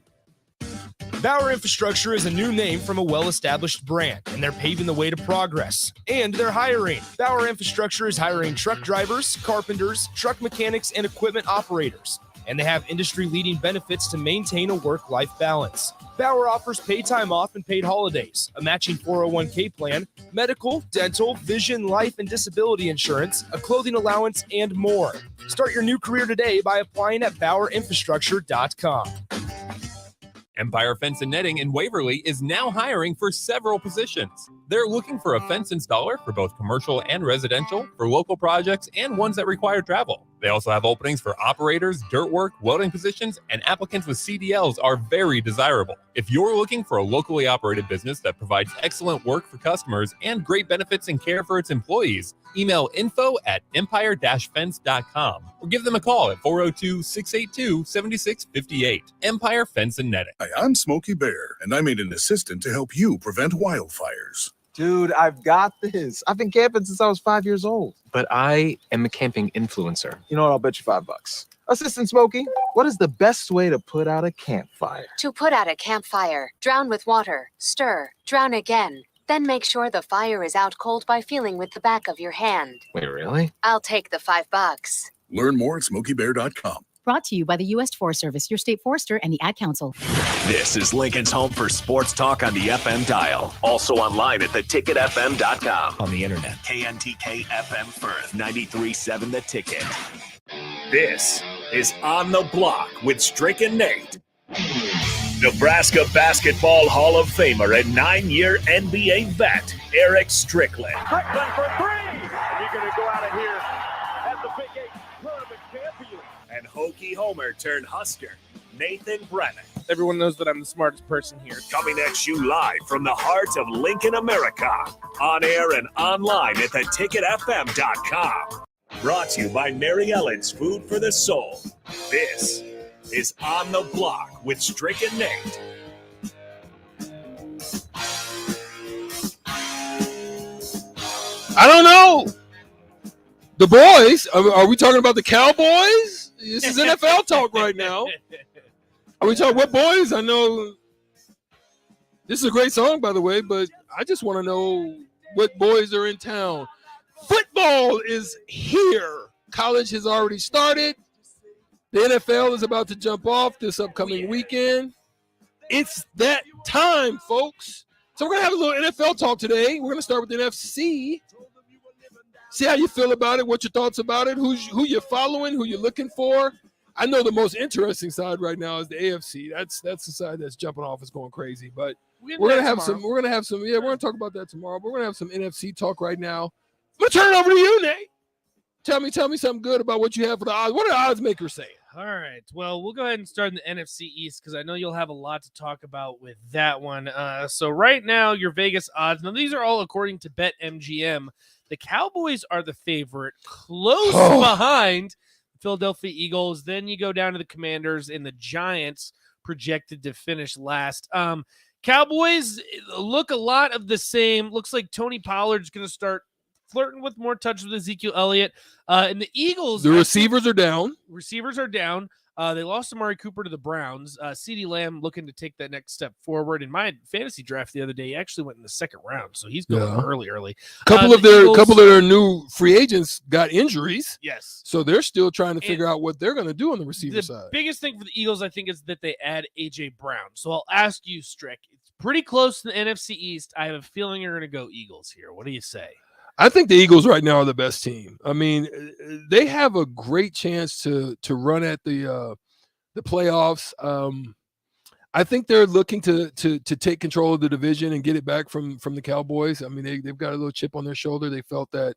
Bauer Infrastructure is a new name from a well-established brand, and they're paving the way to progress. And they're hiring. Bauer Infrastructure is hiring truck drivers, carpenters, truck mechanics, and equipment operators. And they have industry-leading benefits to maintain a work-life balance. Bauer offers paid time off and paid holidays, a matching 401k plan, medical, dental, vision, life, and disability insurance, a clothing allowance, and more. Start your new career today by applying at BauerInfrastructure.com. Empire Fence and Netting in Waverly is now hiring for several positions. They're looking for a fence installer for both commercial and residential, for local projects, and ones that require travel. They also have openings for operators, dirt work, welding positions, and applicants with CDLs are very desirable. If you're looking for a locally operated business that provides excellent work for customers and great benefits and care for its employees, email info@empire-fence.com or give them a call at 402-682-7658. Empire Fence and Netting. Hi, I'm Smokey Bear, and I made an assistant to help you prevent wildfires. Dude, I've got this. I've been camping since I was 5 years old. But I am a camping influencer. You know what? I'll bet you $5. Assistant Smokey, what is the best way to put out a campfire? To put out a campfire, drown with water, stir, drown again. Then make sure the fire is out cold by feeling with the back of your hand. Wait, really? I'll take the $5. Learn more at SmokeyBear.com. Brought to you by the U.S. Forest Service, your state forester, and the Ad Council. This is Lincoln's home for sports talk on the FM dial. Also online at theticketfm.com. On the internet. KNTK FM Firth, 93.7 The Ticket. This is On the Block with Strick and Nate. Nebraska Basketball Hall of Famer and 9-year NBA vet, Eric Strickland. Strickland for three. You're going to go out of here as the Big 8 tournament champion. And Hokie Homer turned Husker, Nathan Brennan. Everyone knows that I'm the smartest person here. Coming at you live from the heart of Lincoln, America. On air and online at theticketfm.com. Brought to you by Mary Ellen's Food for the Soul. This is On the Block with Strick and Nate. I don't know. The boys, are we talking about the Cowboys? This is NFL talk right now. Are we talking what boys? I know this is a great song, by the way, but I just want to know what boys are in town. Football is here. College has already started. The NFL is about to jump off this upcoming weekend. It's that time, folks. So we're going to have a little NFL talk today. We're going to start with the NFC. See how you feel about it, what your thoughts about it, who you're following, who you're looking for. I know the most interesting side right now is the AFC. That's the side that's jumping off. It's going crazy. But we're going to have some. We're going to talk about that tomorrow. But we're going to have some NFC talk right now. I'm going to turn it over to you, Nate. Tell me something good about what you have for the odds. What are the odds makers saying? All right. Well, we'll go ahead and start in the NFC East because I know you'll have a lot to talk about with that one. So right now, your Vegas odds. Now, these are all according to BetMGM. The Cowboys are the favorite, close behind the Philadelphia Eagles. Then you go down to the Commanders and the Giants projected to finish last. Cowboys look a lot of the same. Looks like Tony Pollard's going to start flirting with more touches with Ezekiel Elliott. And the Eagles, the receivers are down. Receivers are down. They lost Amari Cooper to the Browns. CeeDee Lamb looking to take that next step forward. In my fantasy draft the other day, he actually went in the second round, so he's going early. Couple of their new free agents got injuries. Yes. So they're still trying to figure out what they're going to do on the receiver side. The biggest thing for the Eagles, I think, is that they add A.J. Brown. So I'll ask you, Strick. It's pretty close to the NFC East. I have a feeling you're going to go Eagles here. What do you say? I think the Eagles right now are the best team. I mean, they have a great chance to run at the playoffs. I think they're looking to take control of the division and get it back from the Cowboys. I mean, they've got a little chip on their shoulder. They felt that,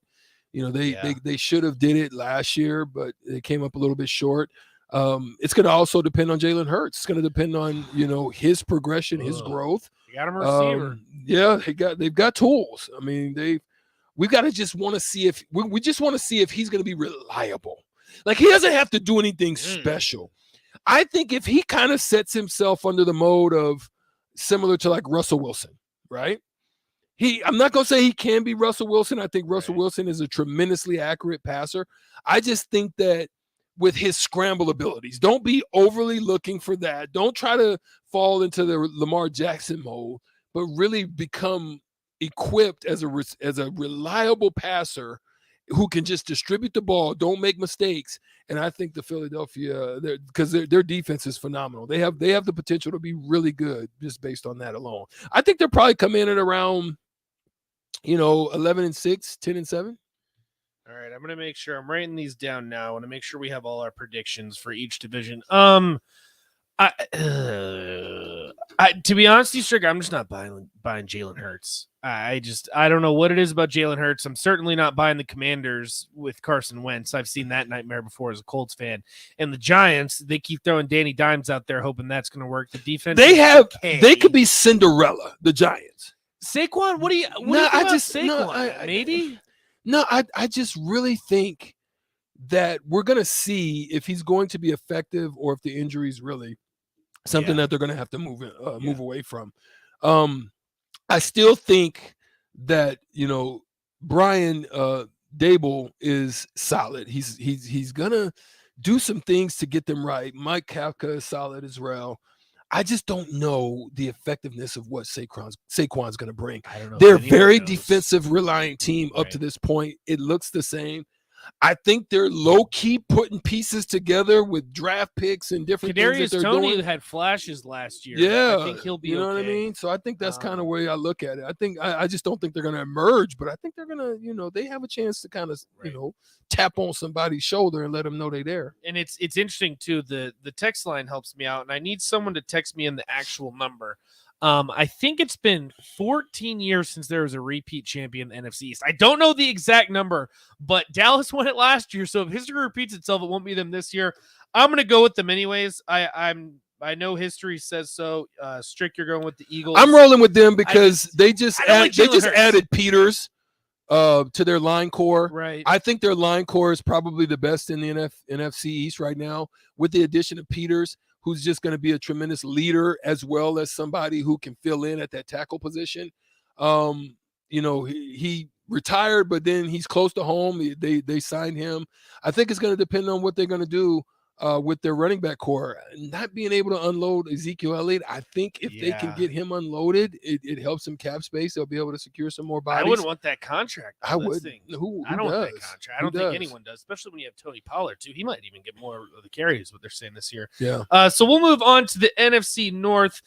they should have did it last year, but they came up a little bit short. It's going to also depend on Jalen Hurts. It's going to depend on his progression, his growth. You got him a receiver. They've got tools. I mean, we got to just want to see if we just want to see if he's going to be reliable. Like, he doesn't have to do anything special. I think if he kind of sets himself under the mode of similar to like Russell Wilson, right? I'm not going to say he can be Russell Wilson. I think Russell Wilson is a tremendously accurate passer. I just think that with his scramble abilities, don't be overly looking for that. Don't try to fall into the Lamar Jackson mode, but really become equipped as a reliable passer who can just distribute the ball, don't make mistakes. And I think the Philadelphia, because their defense is phenomenal. They have the potential to be really good just based on that alone. I think they'll probably come in at around 11-6, 10-7. All right, I'm going to make sure I'm writing these down now. I want to make sure we have all our predictions for each division. To be honest with you, Strick, I'm just not buying Jalen Hurts. I don't know what it is about Jalen Hurts. I'm certainly not buying the Commanders with Carson Wentz. I've seen that nightmare before as a Colts fan. And the Giants, they keep throwing Danny Dimes out there, hoping that's going to work. The defense, they could be Cinderella, the Giants. Saquon, what do you think about Saquon? Maybe. No, I just really think that we're going to see if he's going to be effective or if the injury is really something that they're going to have to move away from. I still think that Brian Dable is solid. He's going to do some things to get them right. Mike Kafka is solid as well. I just don't know the effectiveness of what Saquon's going to bring. I don't know. They're a very defensive reliant team up to this point. It looks the same. I think they're low-key putting pieces together with draft picks and different things that they're Toney doing. had flashes last year. Yeah. I think he'll be you know what I mean? So I think that's kind of the way I look at it. I just don't think they're going to emerge, but I think they're going to, they have a chance to kind of, tap on somebody's shoulder and let them know they're there. And it's interesting, too. The text line helps me out, and I need someone to text me in the actual number. I think it's been 14 years since there was a repeat champion in the NFC East. I don't know the exact number, but Dallas won it last year. So if history repeats itself, it won't be them this year. I'm going to go with them anyways. I know history says so. Strick, you're going with the Eagles. I'm rolling with them because they just added Peters to their line core. Right. I think their line core is probably the best in the NFC East right now with the addition of Peters, who's just going to be a tremendous leader as well as somebody who can fill in at that tackle position. He retired, but then he's close to home. They signed him. I think it's going to depend on what they're going to do with their running back core. Not being able to unload Ezekiel Elliott, I think if they can get him unloaded, it helps them cap space. They'll be able to secure some more bodies. I wouldn't want that contract. I would. Who I don't want that contract. I don't think anyone does, especially when you have Tony Pollard, too. He might even get more of the carries, what they're saying this year. Yeah. So we'll move on to the NFC North.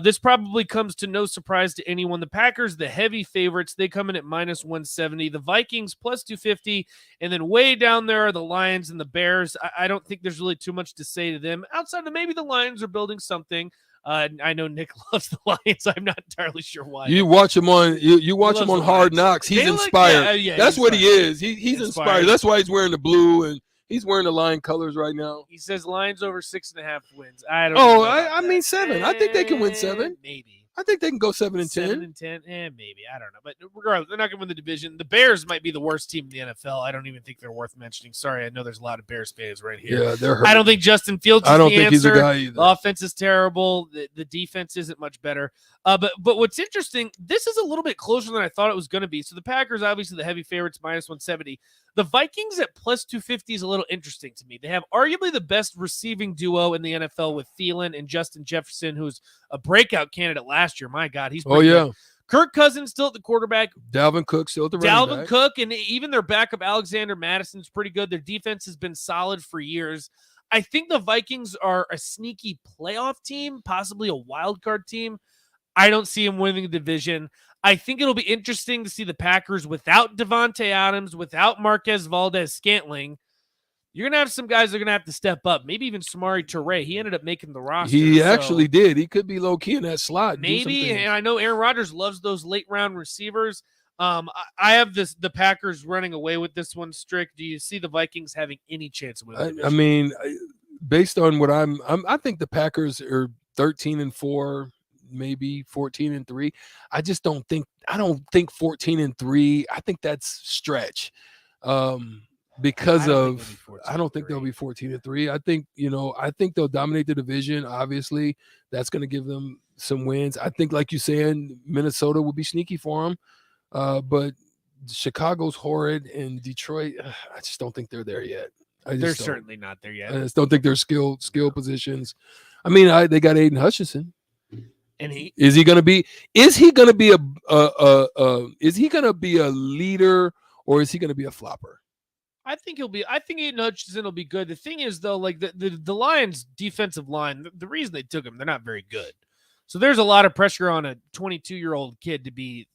This probably comes to no surprise to anyone. The Packers, the heavy favorites, they come in at -170. The Vikings, +250. And then way down there are the Lions and the Bears. I don't think there's really too much to say to them outside of maybe the Lions are building something. I know Nick loves the Lions. I'm not entirely sure why. You watch him on Hard Knocks. He's inspired. That's what he is. He's inspired. That's why he's wearing the blue and he's wearing the Lion colors right now. He says Lions over 6.5 wins. I don't know. I mean 7. I think they can win 7. Maybe. I think they can go 7-10. 7-10, maybe. I don't know. But regardless, they're not going to win the division. The Bears might be the worst team in the NFL. I don't even think they're worth mentioning. Sorry, I know there's a lot of Bears fans right here. Yeah, they're hurt. I don't think Justin Fields is I don't the think answer. he's a guy either. The offense is terrible. The defense isn't much better. But what's interesting, this is a little bit closer than I thought it was going to be. So the Packers, obviously the heavy favorites, -170. The Vikings at plus 250 is a little interesting to me. They have arguably the best receiving duo in the NFL with Thielen and Justin Jefferson, who's a breakout candidate last year. My God, he's pretty good. Kirk Cousins still at the quarterback. Dalvin Cook still at the running Dalvin back. Cook, and even their backup Alexander Madison's pretty good. Their defense has been solid for years. I think the Vikings are a sneaky playoff team, possibly a wild card team. I don't see them winning the division. I think it'll be interesting to see the Packers without Devontae Adams, without Marquez Valdez-Scantling. You're going to have some guys that are going to have to step up. Maybe even Samori Toure. He ended up making the roster. He actually did. He could be low-key in that slot. Maybe, and I know Aaron Rodgers loves those late-round receivers. I have the Packers running away with this one, Strick. Do you see the Vikings having any chance of winning the division? I mean, based on what I think the Packers are 13-4. Maybe 14-3. I don't think 14-3. I think that's stretch. Because I don't think they'll be 14-3. I think they'll dominate the division. Obviously, that's going to give them some wins. I think, like you saying, Minnesota will be sneaky for them. But Chicago's horrid, and Detroit, I just don't think they're there yet. They're certainly not there yet. I just don't think they're skill positions. I mean, they got Aiden Hutchinson. And is he going to be a leader, or is he going to be a flopper? I think Aiden Hutchinson will be good. The thing is, though, like the Lions' defensive line, the reason they took him, they're not very good. So there's a lot of pressure on a 22-year-old kid to be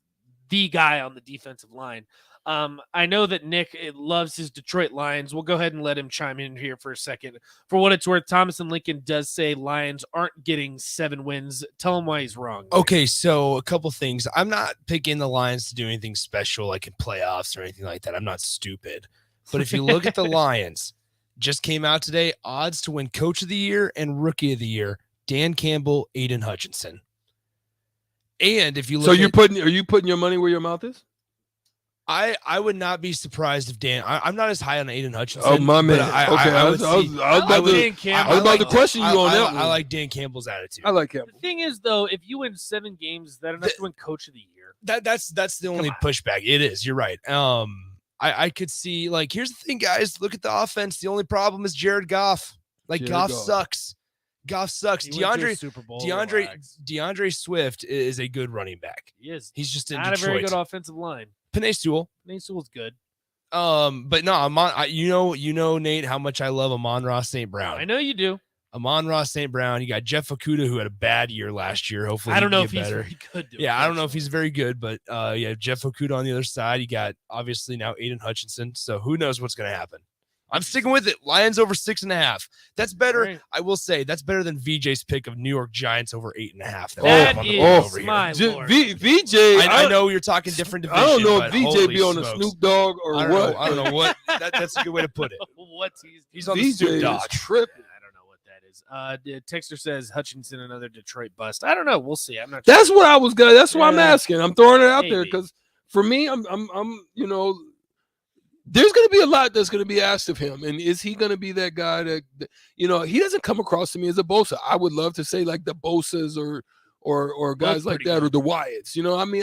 the guy on the defensive line. I know that Nick loves his Detroit Lions. We'll go ahead and let him chime in here for a second. For what it's worth, Thomas and Lincoln does say Lions aren't getting 7 wins. Tell him why he's wrong. Okay, so a couple things. I'm not picking the Lions to do anything special like in playoffs or anything like that. I'm not stupid. But if you look at the Lions, just came out today, odds to win Coach of the Year and Rookie of the Year, Dan Campbell, Aiden Hutchinson. And if you look are you putting your money where your mouth is? I would not be surprised if Dan. I'm not as high on Aiden Hutchinson. Oh my man! I was about to question you on that one. I like Dan Campble's attitude. I like Campbell. The thing is, though, if you win 7 games, is that enough to win Coach of the Year? That's the only pushback. It is. You're right. I could see, like, here's the thing, guys. Look at the offense. The only problem is Jared Goff. Goff sucks. Goff sucks. DeAndre Swift is a good running back. He is. He's just in not Detroit. A very good offensive line. Penei Sewell's good. But no, you know, Nate, how much I love Amon-Ra St. Brown. I know you do. Amon-Ra St. Brown. You got Jeff Okudah, who had a bad year last year. Hopefully, I don't know if he's very good. I don't know if he's very good, but Jeff Okudah on the other side. You got obviously now Aiden Hutchinson. So who knows what's going to happen? I'm sticking with it. Lions over 6.5. That's better. Right. I will say that's better than VJ's pick of New York Giants over 8.5. That is my Lord. VJ. I know you're talking different division. I don't know if VJ be on the Snoop Dogg or what. I don't know what. That's a good way to put it. He's on the Snoop Dogg. Tripping. I don't know what that is. The texter says Hutchinson another Detroit bust. I don't know. We'll see. I'm not. That's what I was gonna. That's why I'm asking. I'm throwing it out there because for me, I'm there's going to be a lot that's going to be asked of him. And is he going to be that guy that, he doesn't come across to me as a Bosa. I would love to say like the Bosas or guys like that, or the Wyatts. I mean,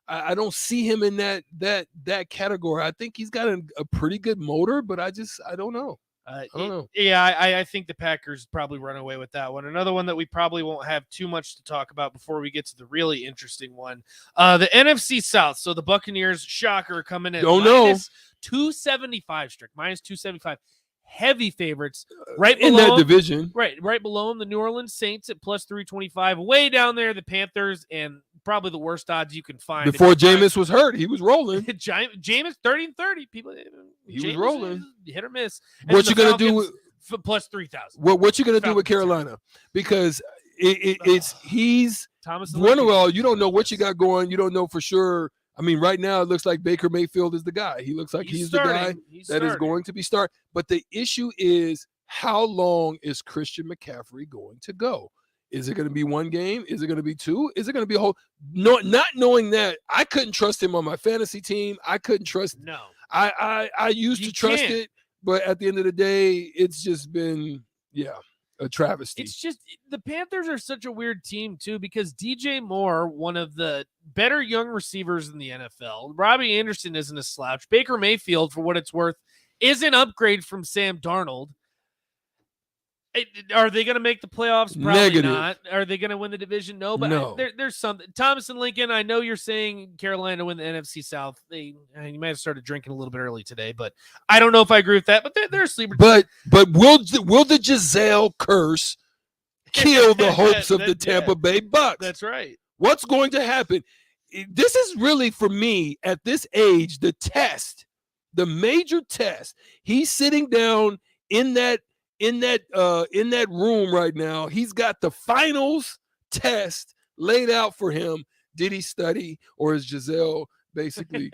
I don't see him in that category. I think he's got a pretty good motor, but I don't know. I don't know. Yeah, I think the Packers probably run away with that one. Another one that we probably won't have too much to talk about before we get to the really interesting one. The NFC South. So the Buccaneers, shocker, coming in. Minus 275, Strick. Minus 275. Heavy favorites. Right below, in that division. Right below them, the New Orleans Saints at plus 325. Way down there, the Panthers, and probably the worst odds you can find. Before Jameis was hurt, he was rolling. Jameis 30-30. He was rolling. Hit or miss. And what you gonna do with plus 3,000? What you gonna do with Carolina? Because he's Thomas. Well, you don't know what you got going. You don't know for sure. I mean, right now it looks like Baker Mayfield is the guy. He looks like he's the guy that is going to be start. But the issue is, how long is Christian McCaffrey going to go? Is it going to be one game? Is it going to be 2? Is it going to be a whole? No, not knowing that, I couldn't trust him on my fantasy team. I couldn't trust. No, I used to trust it, but at the end of the day, it's just been a travesty. It's just the Panthers are such a weird team too because DJ Moore, one of the better young receivers in the NFL, Robbie Anderson isn't a slouch. Baker Mayfield, for what it's worth, is an upgrade from Sam Darnold. Are they going to make the playoffs? Probably Negative. not. Are they going to win the division? No, but No. There's something. Thomas and Lincoln, I know you're saying Carolina win the NFC South. You might have started drinking a little bit early today, but I don't know if I agree with that. But they're a sleeper. But will the Giselle curse kill the hopes of the Tampa Bay Bucks? That's right. What's going to happen? This is really, for me, at this age, the test, the major test. He's sitting down in that room right now. He's got the finals test laid out for him. Did he study, or is Giselle basically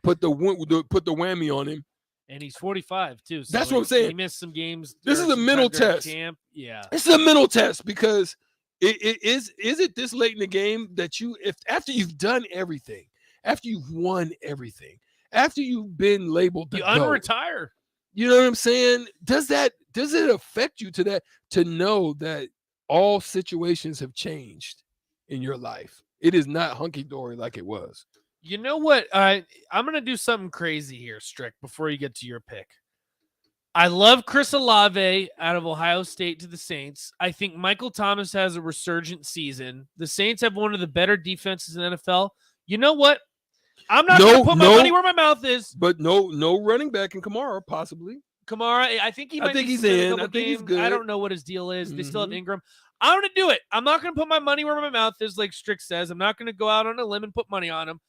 put the whammy on him? And he's 45 too. So that's what I'm saying. He missed some games. This is a mental test. Camp. Yeah, this is a mental test because is it this late in the game that if after you've done everything, after you've won everything, after you've been labeled the you GOAT, unretire. You know what I'm saying? Does it affect you to know that all situations have changed in your life? It is not hunky-dory like it was. You know what? I'm going to do something crazy here, Strick, before you get to your pick. I love Chris Olave out of Ohio State to the Saints. I think Michael Thomas has a resurgent season. The Saints have one of the better defenses in the NFL. You know what? I'm not going to put my money where my mouth is. But no running back in Kamara, possibly. Kamara, I think he's in. I think he's good. I don't know what his deal is. They still have Ingram. I'm going to do it. I'm not going to put my money where my mouth is, like Strick says. I'm not going to go out on a limb and put money on him.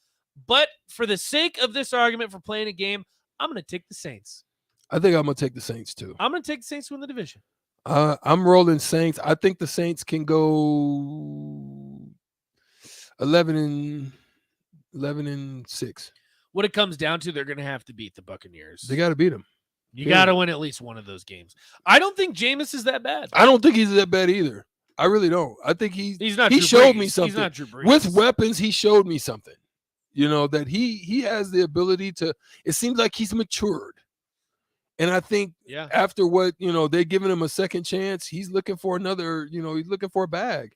But for the sake of this argument for playing a game, I'm going to take the Saints. I think I'm going to take the Saints, too. I'm going to take the Saints to win the division. I'm rolling Saints. I think the Saints can go 11-6. What it comes down to, they're going to have to beat the Buccaneers. They got to beat them. You got to win at least one of those games. I don't think Jameis is that bad. I don't think he's that bad either. I really don't. I think he's not. He Drew showed Brees. me something. He's not Drew Brees. With weapons. He showed me something. You know that he has the ability to. It seems like he's matured, and I think after what they're giving him a second chance, he's looking for another. He's looking for a bag,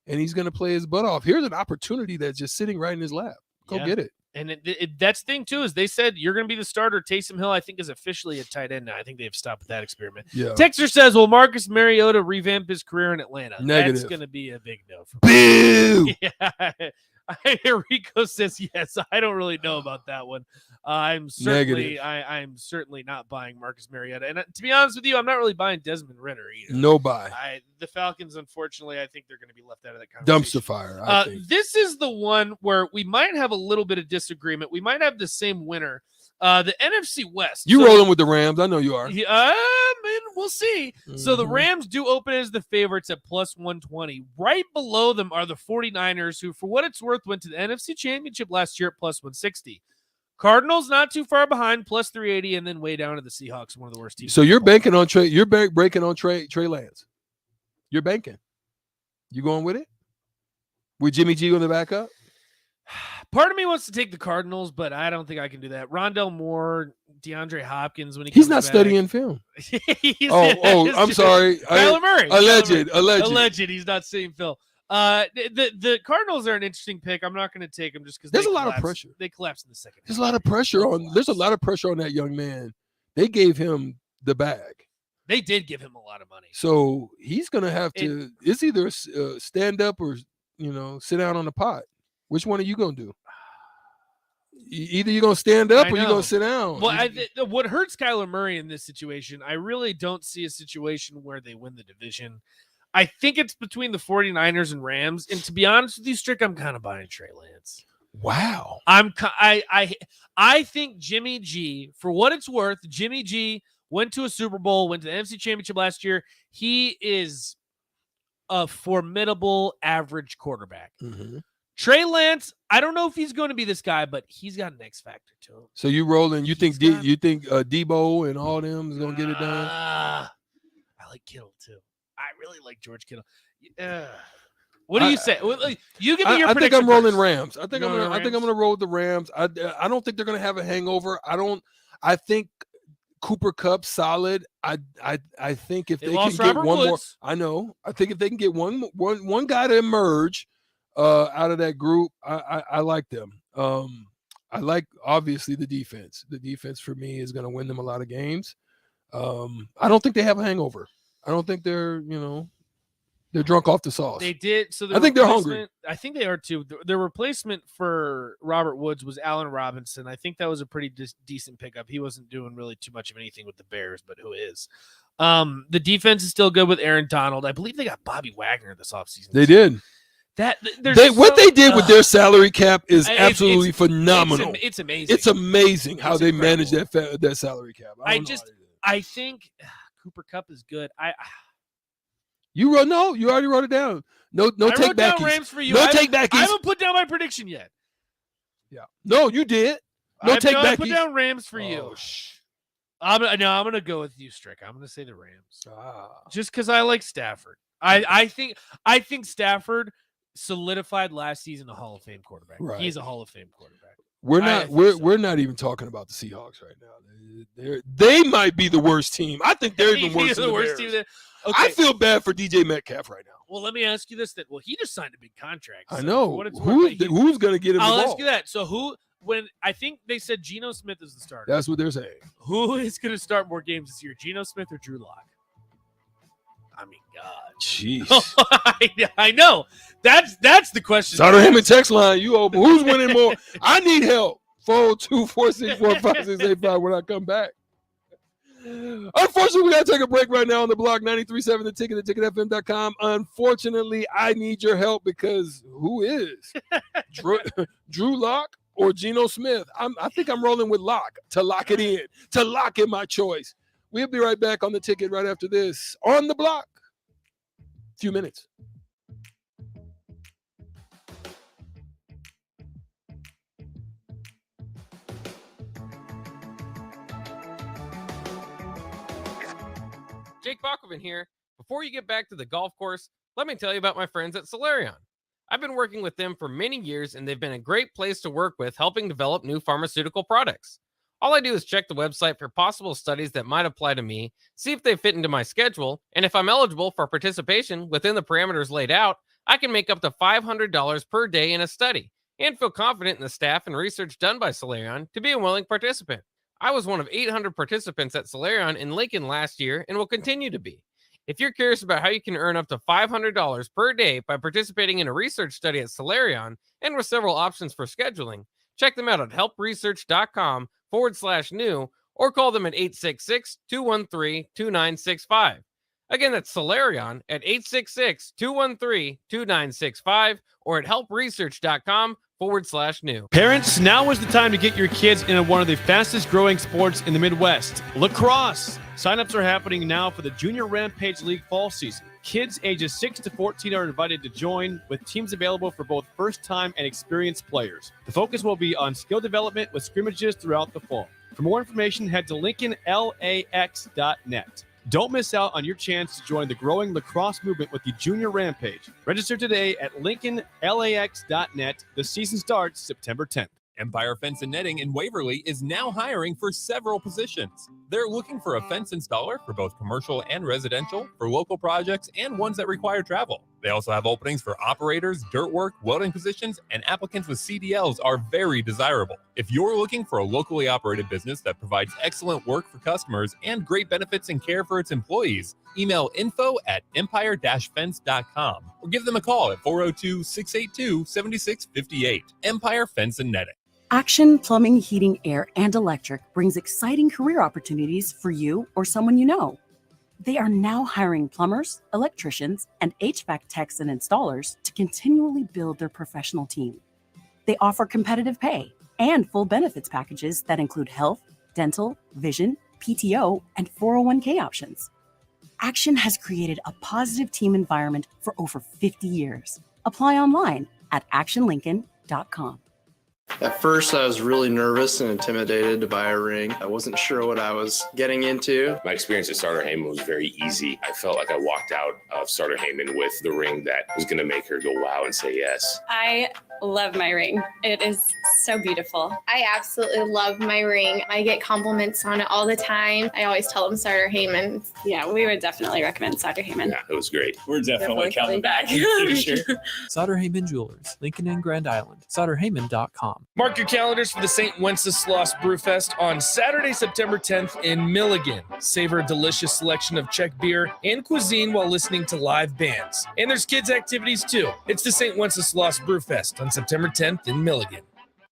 and he's going to play his butt off. Here's an opportunity that's just sitting right in his lap. Go get it. And that's the thing, too, is they said you're going to be the starter. Taysom Hill, I think, is officially a tight end now. I think they've stopped with that experiment. Yeah. Texter says, will Marcus Mariota revamp his career in Atlanta? Negative. That's going to be a big no for me. Boo! Yeah. Rico says, yes. I don't really know about that one. I'm certainly not buying Marcus Mariota. And to be honest with you, I'm not really buying Desmond Ritter either. No buy. The Falcons, unfortunately, I think they're going to be left out of that conversation. Dumpster fire, I think. This is the one where we might have a little bit of disagreement. We might have the same winner. The NFC West. You rolling with the Rams. I know you are. Man, we'll see. So the Rams do open as the favorites at plus 120. Right below them are the 49ers, who, for what it's worth, went to the NFC Championship last year at plus 160. Cardinals not too far behind, plus 380, and then way down to the Seahawks, one of the worst teams. So you're banking on Trey. You're breaking on Trey Lance. You're banking. You going with it? With Jimmy G on the back up? Part of me wants to take the Cardinals, but I don't think I can do that. Rondell Moore, DeAndre Hopkins, when he's comes not back. studying film. I'm sorry. Kyler Murray. Alleged. He's not seeing Phil. The Cardinals are an interesting pick. I'm not going to take them just because there's a lot of pressure. They collapsed in the second. There's a lot of pressure on. There's a lot of pressure on that young man. They gave him the bag. They did give him a lot of money. So he's going to have to. It's either stand up or sit down on the pot. Which one are you going to do? Either you're going to stand up or you're going to sit down. Well, what hurts Kyler Murray in this situation, I really don't see a situation where they win the division. I think it's between the 49ers and Rams. And to be honest with you, Strick, I'm kind of buying Trey Lance. Wow. I think Jimmy G, for what it's worth, Jimmy G went to a Super Bowl, went to the NFC Championship last year. He is a formidable average quarterback. Mm-hmm. Trey Lance, I don't know if he's going to be this guy, but he's got an X factor to him. So you rolling? You think Debo and all them is going to get it done? I like Kittle too. I really like George Kittle. What do you say? You give me your prediction. I think I'm rolling first. Rams. I think I'm going to roll with the Rams. I don't think they're going to have a hangover. I think Cooper Kupp solid. I think if they can lost get Robert one more, Woods. I know. I think if they can get one guy to emerge out of that group, I like them. I like obviously the defense. The defense for me is going to win them a lot of games. I don't think they have a hangover. I don't think they're drunk off the sauce. They did. So I think they're hungry. I think they are too. The replacement for Robert Woods was Allen Robinson. I think that was a pretty decent pickup. He wasn't doing really too much of anything with the Bears, but who is? The defense is still good with Aaron Donald. I believe they got Bobby Wagner this offseason. They did. What they did with their salary cap is absolutely phenomenal. It's amazing. It's amazing how they manage that salary cap. I think Cooper Kupp is good. You already wrote it down. No take back. Rams for you. No take back. I haven't put down my prediction yet. Yeah. No, you did. No take back. I put down Rams for you. I'm gonna go with you, Strick. I'm gonna say the Rams. Just because I like Stafford. I think Stafford solidified last season a Hall of Fame quarterback. Right. He's a Hall of Fame quarterback. We're not even talking about the Seahawks right now. They might be the worst team. I think they're even worse than the worst team. Okay. I feel bad for DJ Metcalf right now. Well, let me ask you this: he just signed a big contract. I know. Who's going to get him? I'll ask you that. So when I think they said Geno Smith is the starter. That's what they're saying. Who is going to start more games this year, Geno Smith or Drew Lock? I mean, God. Jeez. I know. That's the question. Sutter Hammond text line. You open. Who's winning more? I need help. 402-464-5685 when I come back. Unfortunately, we got to take a break right now on the block. 93.7 The Ticket, theticketfm.com. Unfortunately, I need your help because who is? Drew Lock or Geno Smith? I think I'm rolling with Lock to lock it in, to lock in my choice. We'll be right back on The Ticket right after this. On the block. Few minutes. Jake Bachman here. Before you get back to the golf course, let me tell you about my friends at Solarion. I've been working with them for many years, and they've been a great place to work with, helping develop new pharmaceutical products. All I do is check the website for possible studies that might apply to me, see if they fit into my schedule, and if I'm eligible for participation within the parameters laid out, I can make up to $500 per day in a study, and feel confident in the staff and research done by Solarion to be a willing participant. I was one of 800 participants at Solarion in Lincoln last year and will continue to be. If you're curious about how you can earn up to $500 per day by participating in a research study at Solarion and with several options for scheduling, check them out at helpresearch.com/new or call them at 866-213-2965. Again, that's Solarion at 866-213-2965 or at helpresearch.com/new. Parents, now is the time to get your kids into one of the fastest growing sports in the Midwest, lacrosse. Signups are happening now for the Junior Rampage League fall season. Kids ages 6 to 14 are invited to join, with teams available for both first-time and experienced players. The focus will be on skill development with scrimmages throughout the fall. For more information, head to LincolnLAX.net. Don't miss out on your chance to join the growing lacrosse movement with the Junior Rampage. Register today at LincolnLAX.net. The season starts September 10th. Empire Fence and Netting in Waverly is now hiring for several positions. They're looking for a fence installer for both commercial and residential, for local projects, and ones that require travel. They also have openings for operators, dirt work, welding positions, and applicants with CDLs are very desirable. If you're looking for a locally operated business that provides excellent work for customers and great benefits and care for its employees, email info@empire-fence.com or give them a call at 402-682-7658. Empire Fence and Netting. Action Plumbing, Heating, Air, and Electric brings exciting career opportunities for you or someone you know. They are now hiring plumbers, electricians, and HVAC techs and installers to continually build their professional team. They offer competitive pay and full benefits packages that include health, dental, vision, PTO, and 401k options. Action has created a positive team environment for over 50 years. Apply online at actionlincoln.com. At first, I was really nervous and intimidated to buy a ring. I wasn't sure what I was getting into. My experience at Starter Heyman was very easy. I felt like I walked out of Starter Heyman with the ring that was going to make her go wow and say yes. I love my ring. It is so beautiful. I absolutely love my ring. I get compliments on it all the time. I always tell them Starter Heyman. Yeah, we would definitely recommend Starter Heyman. Yeah, it was great. We're definitely coming back in the future. Sauter Heyman Jewelers, Lincoln and Grand Island. SauterHeyman.com. Mark your calendars for the St. Wenceslas Brewfest on Saturday, September 10th in Milligan. Savor a delicious selection of Czech beer and cuisine while listening to live bands. And there's kids' activities too. It's the St. Wenceslas Brewfest on September 10th in Milligan.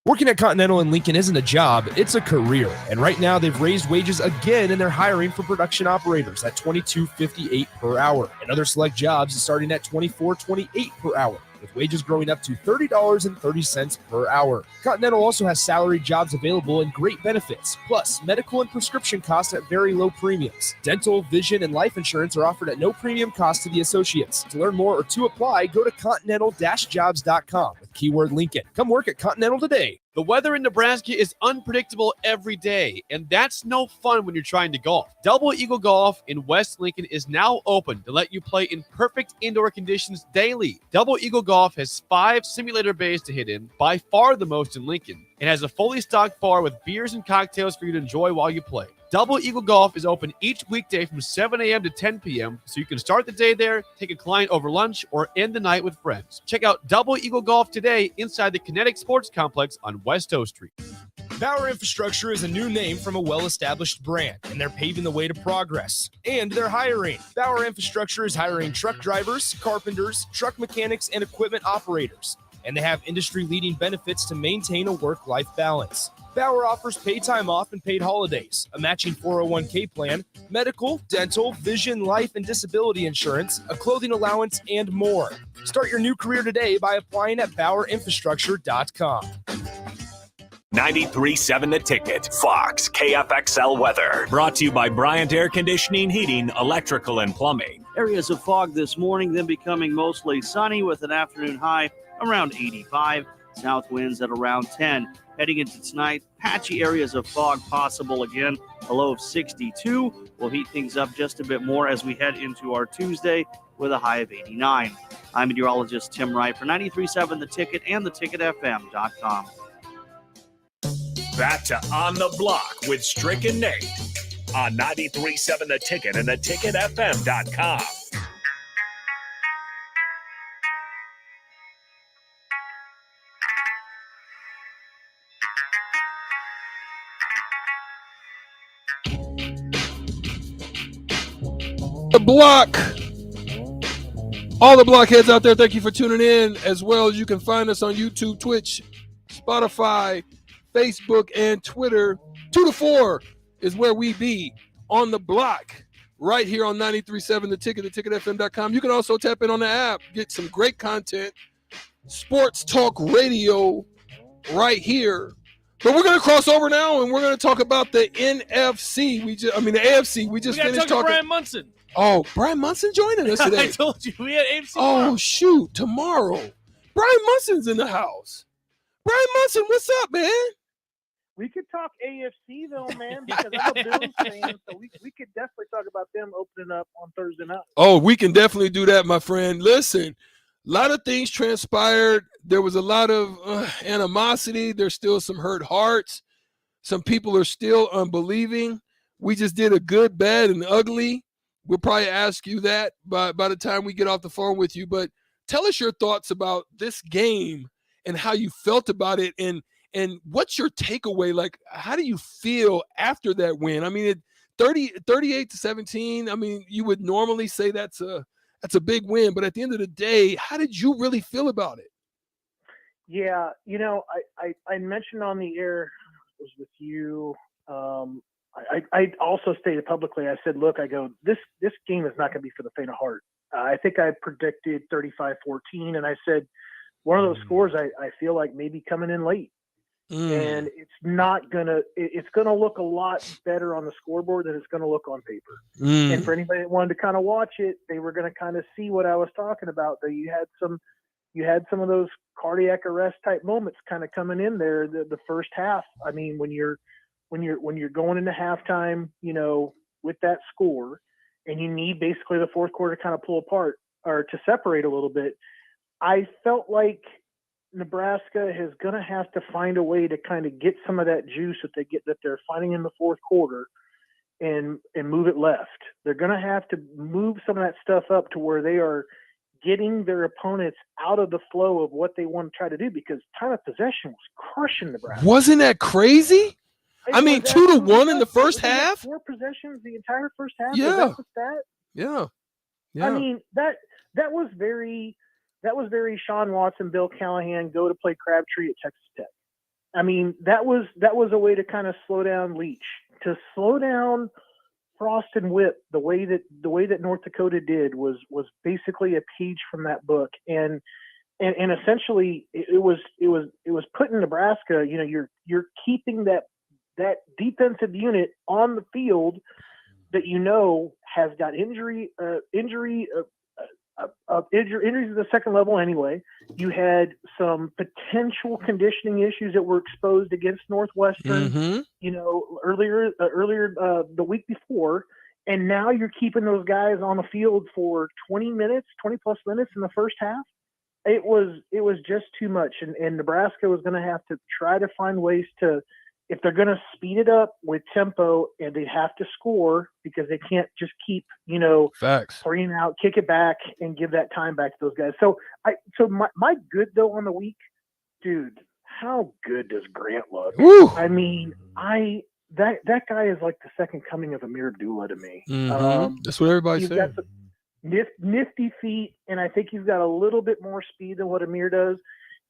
Working at Continental in Lincoln isn't a job, it's a career. And right now they've raised wages again and they're hiring for production operators at $22.58 per hour. And other select jobs starting at $24.28 per hour, with wages growing up to $30.30 per hour. Continental also has salaried jobs available and great benefits, plus medical and prescription costs at very low premiums. Dental, vision, and life insurance are offered at no premium cost to the associates. To learn more or to apply, go to continental-jobs.com with keyword Lincoln. Come work at Continental today. The weather in Nebraska is unpredictable every day, and that's no fun when you're trying to golf. Double Eagle Golf in West Lincoln is now open to let you play in perfect indoor conditions daily. Double Eagle Golf has 5 simulator bays to hit in, by far the most in Lincoln. It has a fully stocked bar with beers and cocktails for you to enjoy while you play. Double Eagle Golf is open each weekday from 7 a.m. to 10 p.m., so you can start the day there, take a client over lunch, or end the night with friends. Check out Double Eagle Golf today inside the Kinetic Sports Complex on West O Street. Bauer Infrastructure is a new name from a well-established brand, and they're paving the way to progress. And they're hiring. Bauer Infrastructure is hiring truck drivers, carpenters, truck mechanics, and equipment operators. And they have industry-leading benefits to maintain a work-life balance. Bauer offers paid time off and paid holidays, a matching 401k plan, medical, dental, vision, life, and disability insurance, a clothing allowance, and more. Start your new career today by applying at BauerInfrastructure.com. 93.7 The Ticket, Fox, KFXL weather. Brought to you by Bryant Air Conditioning, Heating, Electrical, and Plumbing. Areas of fog this morning, then becoming mostly sunny with an afternoon high around 85. South winds at around 10. Heading into tonight, patchy areas of fog possible again. A low of 62. We'll heat things up just a bit more as we head into our Tuesday with a high of 89. I'm meteorologist Tim Wright for 93.7 The Ticket and theticketfm.com. Back to On the Block with Strick and Nate on 93.7 The Ticket and theticketfm.com. The block. All the blockheads out there, thank you for tuning in, as well as you can find us on YouTube, Twitch, Spotify, Facebook, and Twitter. 2 to 4 is where we be on the block right here on 93.7 The Ticket, theticketfm.com. You can also tap in on the app, get some great content, sports talk radio right here. But we're going to cross over now, and we're going to talk about the NFC. The AFC. We just finished talking. Brian Munson. Oh, Brian Munson joining us today. I told you we had AFC. Oh, shoot, tomorrow. Brian Munson's in the house. Brian Munson, what's up, man? We could talk AFC though, man, because I'm a Bills fan, so we could definitely talk about them opening up on Thursday night. Oh, we can definitely do that, my friend. Listen, a lot of things transpired. There was a lot of animosity. There's still some hurt hearts. Some people are still unbelieving. We just did a good, bad, and ugly. We'll probably ask you that by the time we get off the phone with you. But tell us your thoughts about this game and how you felt about it, and what's your takeaway? Like, how do you feel after that win? I mean, 38-17. I mean, you would normally say that's a big win, but at the end of the day, how did you really feel about it? Yeah, I mentioned on the air, it was with you. I also stated publicly, I said, look, I go, this game is not going to be for the faint of heart. I think I predicted 35-14, and I said one of those scores I feel like maybe coming in late. And it's not gonna. It's gonna look a lot better on the scoreboard than it's gonna look on paper. And for anybody that wanted to kind of watch it, they were gonna kind of see what I was talking about. That you had some of those cardiac arrest type moments kind of coming in there. The first half. I mean, when you're going into halftime, with that score, and you need basically the fourth quarter to kind of pull apart or to separate a little bit. I felt like Nebraska is going to have to find a way to kind of get some of that juice that they're finding in the fourth quarter and move it left. They're going to have to move some of that stuff up to where they are getting their opponents out of the flow of what they want to try to do, because time of possession was crushing Nebraska. Wasn't that crazy? I mean, 2-1 in the first half. 4 possessions the entire first half. Yeah. Was that the stat? Yeah. I mean, that was very Sean Watson, Bill Callahan, go to play Crabtree at Texas Tech. I mean, that was a way to kind of slow down Leach, to slow down Frost and Whip. The way that North Dakota did was basically a page from that book, and essentially it was putting Nebraska. You know, you're keeping that defensive unit on the field that has got injuries at the second level anyway. You had some potential conditioning issues that were exposed against Northwestern, earlier the week before, and now you're keeping those guys on the field for 20 plus minutes in the first half. It was just too much, and Nebraska was going to have to try to find ways to, if they're going to speed it up with tempo, and they have to score, because they can't just keep, facts, 3 and out, kick it back and give that time back to those guys. So my good though on the week, dude, how good does Grant look? Woo! I mean, that guy is like the second coming of Amir Abdullah to me. That's what everybody's saying. Got some nifty feet, and I think he's got a little bit more speed than what Amir does.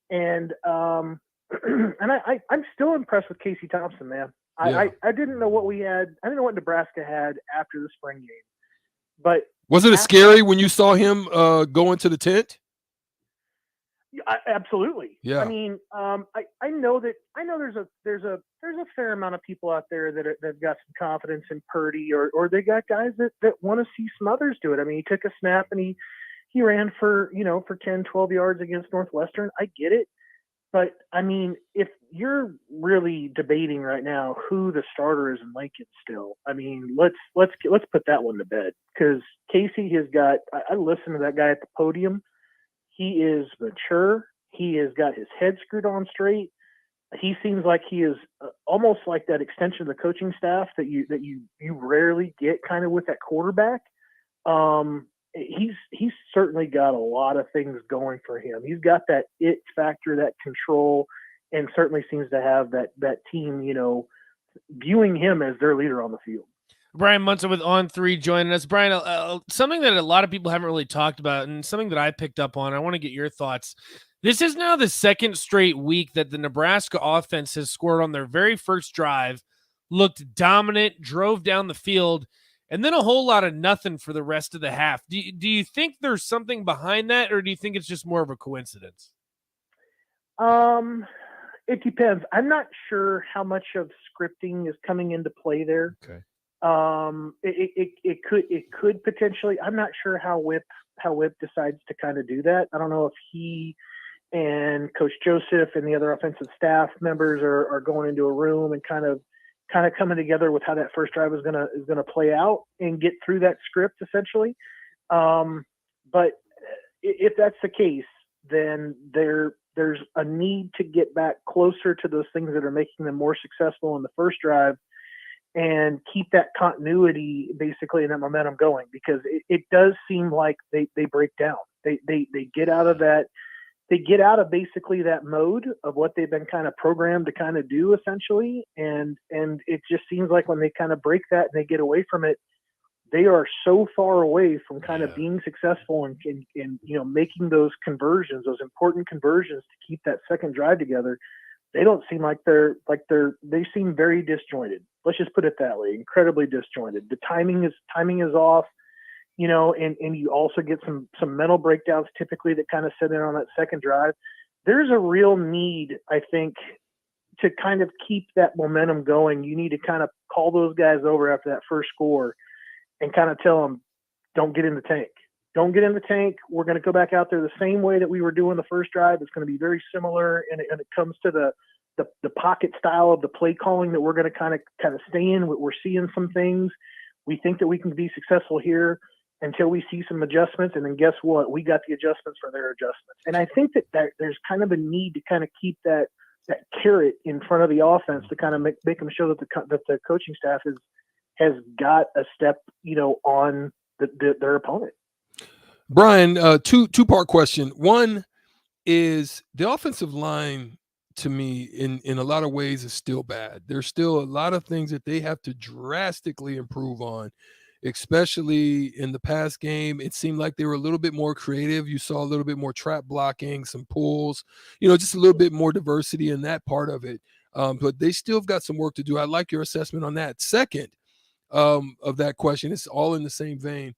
And and I'm still impressed with Casey Thompson, man. I didn't know what we had. I didn't know what Nebraska had after the spring game. But was it scary when you saw him go into the tent? Absolutely. Yeah. I mean, I know there's a fair amount of people out there that got some confidence in Purdy, or they got guys that want to see some others do it. I mean, he took a snap and he ran for 10, 12 yards against Northwestern. I get it. But I mean, if you're really debating right now who the starter is in Lincoln still, I mean, let's put that one to bed, because Casey has got. I listened to that guy at the podium. He is mature. He has got his head screwed on straight. He seems like he is almost like that extension of the coaching staff that you rarely get kind of with that quarterback. He's certainly got a lot of things going for him. He's got that it factor, that control, and certainly seems to have that team, viewing him as their leader on the field. Brian Munson with On3 joining us. Brian, something that a lot of people haven't really talked about, and something that I picked up on, I want to get your thoughts. This is now the second straight week that the Nebraska offense has scored on their very first drive, looked dominant, drove down the field, and then a whole lot of nothing for the rest of the half. Do you think there's something behind that, or do you think it's just more of a coincidence? It depends. I'm not sure how much of scripting is coming into play there. Okay. It could potentially. I'm not sure how Whip decides to kind of do that. I don't know if he and Coach Joseph and the other offensive staff members are going into a room and kind of coming together with how that first drive is gonna play out and get through that script essentially. But if that's the case, then there's a need to get back closer to those things that are making them more successful in the first drive, and keep that continuity basically and that momentum going, because it does seem like they break down. They get out of that. They get out of basically that mode of what they've been kind of programmed to kind of do essentially. And it just seems like when they kind of break that and they get away from it, they are so far away from kind of being successful and making those conversions, those important conversions to keep that second drive together. They don't seem like they seem very disjointed. Let's just put it that way. Incredibly disjointed. The timing is off, and you also get some mental breakdowns typically that kind of set in on that second drive. There's a real need, I think, to kind of keep that momentum going. You need to kind of call those guys over after that first score and kind of tell them, don't get in the tank. Don't get in the tank. We're going to go back out there the same way that we were doing the first drive. It's going to be very similar, and it comes to the pocket style of the play calling that we're going to kind of stay in. We're seeing some things. We think that we can be successful here. until we see some adjustments. And then guess what? We got the adjustments for their adjustments. And I think that there's kind of a need to kind of keep that carrot in front of the offense to kind of make them show that the coaching staff has got a step, on their opponent. Brian, two-part question. One is the offensive line, to me, in a lot of ways is still bad. There's still a lot of things that they have to drastically improve on, especially in the past game. It seemed like they were a little bit more creative. You saw a little bit more trap blocking, some pulls, just a little bit more diversity in that part of it. But they still have got some work to do. I like your assessment on that. Second, of that question, it's all in the same vein.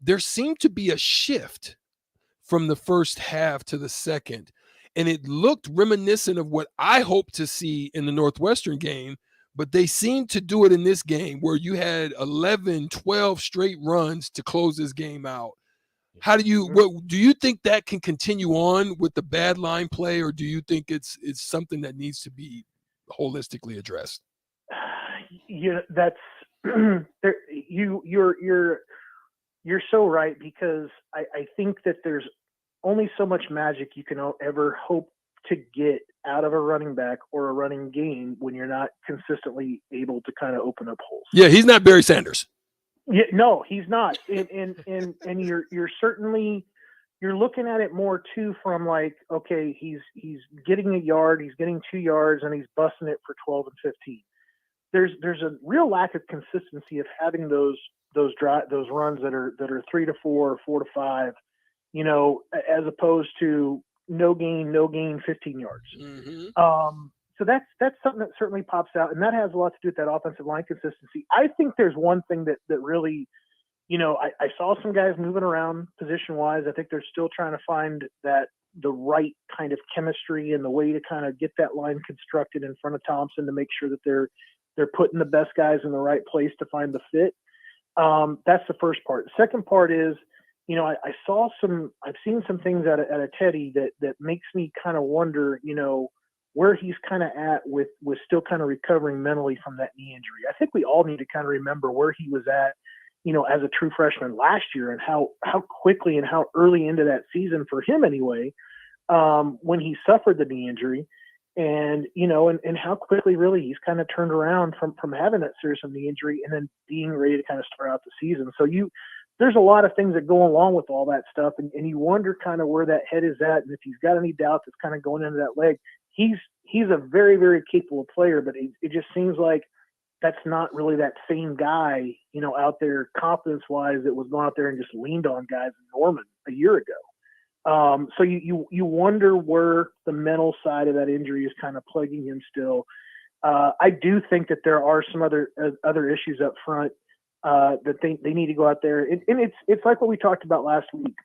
There seemed to be a shift from the first half to the second, and it looked reminiscent of what I hope to see in the Northwestern game, but they seemed to do it in this game where you had 11, 12 straight runs to close this game out. Do you think that can continue on with the bad line play, or do you think it's something that needs to be holistically addressed? That's you're so right, because I think that there's only so much magic you can ever hope to get out of a running back or a running game when you're not consistently able to kind of open up holes. Yeah, he's not Barry Sanders. Yeah, no, he's not. And you're certainly, you're looking at it more too from like, okay, he's getting a yard, he's getting 2 yards, and he's busting it for 12 and 15. There's a real lack of consistency of having those runs that are 3 to 4, 4 to 5, as opposed to no gain, 15 yards. Mm-hmm. So that's something that certainly pops out, and that has a lot to do with that offensive line consistency. I think there's one thing that really, I saw some guys moving around position-wise. I think they're still trying to find the right kind of chemistry and the way to kind of get that line constructed in front of Thompson to make sure that they're putting the best guys in the right place to find the fit. That's the first part. The second part is, I've seen some things out of Teddy that makes me kind of wonder, where he's kind of at with still kind of recovering mentally from that knee injury. I think we all need to kind of remember where he was at, as a true freshman last year, and how quickly and how early into that season for him anyway, when he suffered the knee injury. And, and how quickly really he's kind of turned around from having that serious knee injury and then being ready to kind of start out the season. So there's a lot of things that go along with all that stuff. And you wonder kind of where that head is at. And if he's got any doubt that's kind of going into that leg, he's a very, very capable player, but it just seems like that's not really that same guy, out there confidence wise that was going out there and just leaned on guys in Norman a year ago. So you wonder where the mental side of that injury is kind of plaguing him still. I do think that there are some other issues up front that they need to go out there. And it's like what we talked about last week.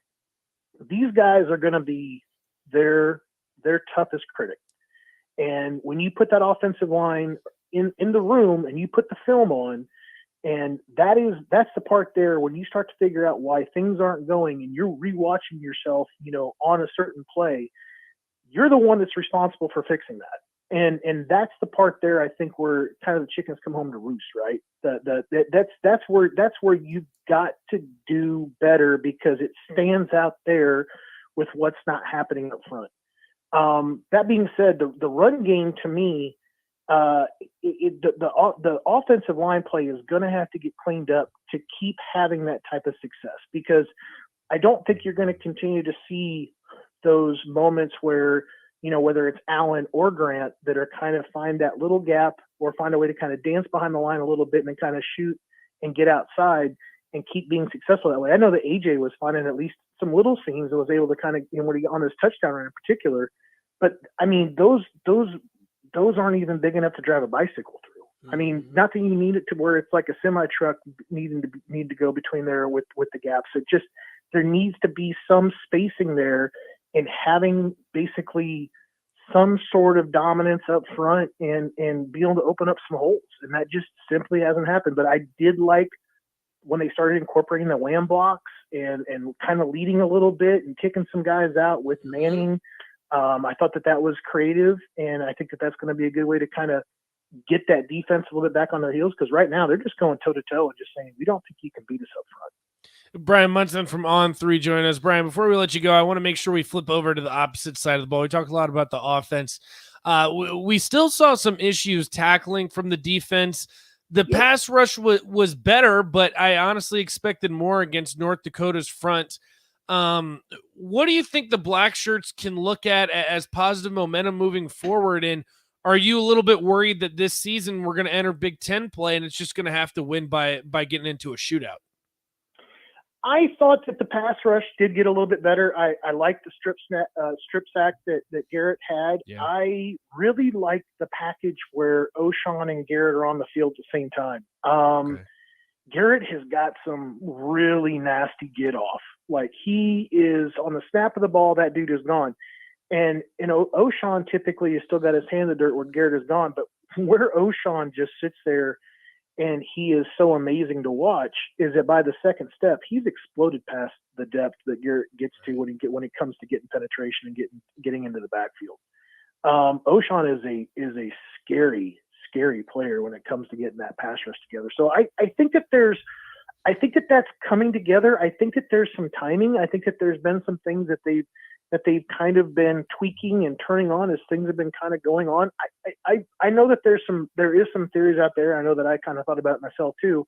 These guys are going to be their toughest critic. And when you put that offensive line in the room and you put the film on, and that's the part there when you start to figure out why things aren't going and you're rewatching yourself, on a certain play, you're the one that's responsible for fixing that. And that's the part there, I think, where kind of the chickens come home to roost, right? That's where you've got to do better, because it stands out there with what's not happening up front. That being said, the run game to me, the offensive line play is going to have to get cleaned up to keep having that type of success, because I don't think you're going to continue to see those moments where, whether it's Allen or Grant, that are kind of find that little gap or find a way to kind of dance behind the line a little bit and then kind of shoot and get outside and keep being successful that way. I know that AJ was finding at least some little seams and was able to kind of, when he on his touchdown run in particular. But I mean, those aren't even big enough to drive a bicycle through. I mean, not that you need it to where it's like a semi truck need to go between there with the gaps. It just, there needs to be some spacing there and having basically some sort of dominance up front and be able to open up some holes. And that just simply hasn't happened. But I did like when they started incorporating the wham blocks and kind of leading a little bit and kicking some guys out with Manning. I thought that was creative, and I think that that's going to be a good way to kind of get that defense a little bit back on their heels, because right now they're just going toe-to-toe and just saying, we don't think you can beat us up front. Brian Munson from On3 joining us. Brian, before we let you go, I want to make sure we flip over to the opposite side of the ball. We talked a lot about the offense. We still saw some issues tackling from the defense. The pass rush was better, but I honestly expected more against North Dakota's front. What do you think the Black Shirts can look at as positive momentum moving forward? And are you a little bit worried that this season we're going to enter Big Ten play and it's just going to have to win by getting into a shootout? I thought that the pass rush did get a little bit better. I liked the strip sack that Garrett had. Yeah. I really liked the package where O'Shawn and Garrett are on the field at the same time. Garrett has got some really nasty get off. Like, he is on the snap of the ball, that dude is gone. And O'Shawn typically has still got his hand in the dirt where Garrett is gone. But where O'Shawn just sits there and he is so amazing to watch is that by the second step, he's exploded past the depth that Garrett gets to when it comes to getting penetration and getting into the backfield. O'Shawn is a scary player when it comes to getting that pass rush together. So I think that's coming together. I think that there's some timing. I think that there's been some things that they've kind of been tweaking and turning on as things have been kind of going on. I know that there is some theories out there. I know that I kind of thought about it myself too,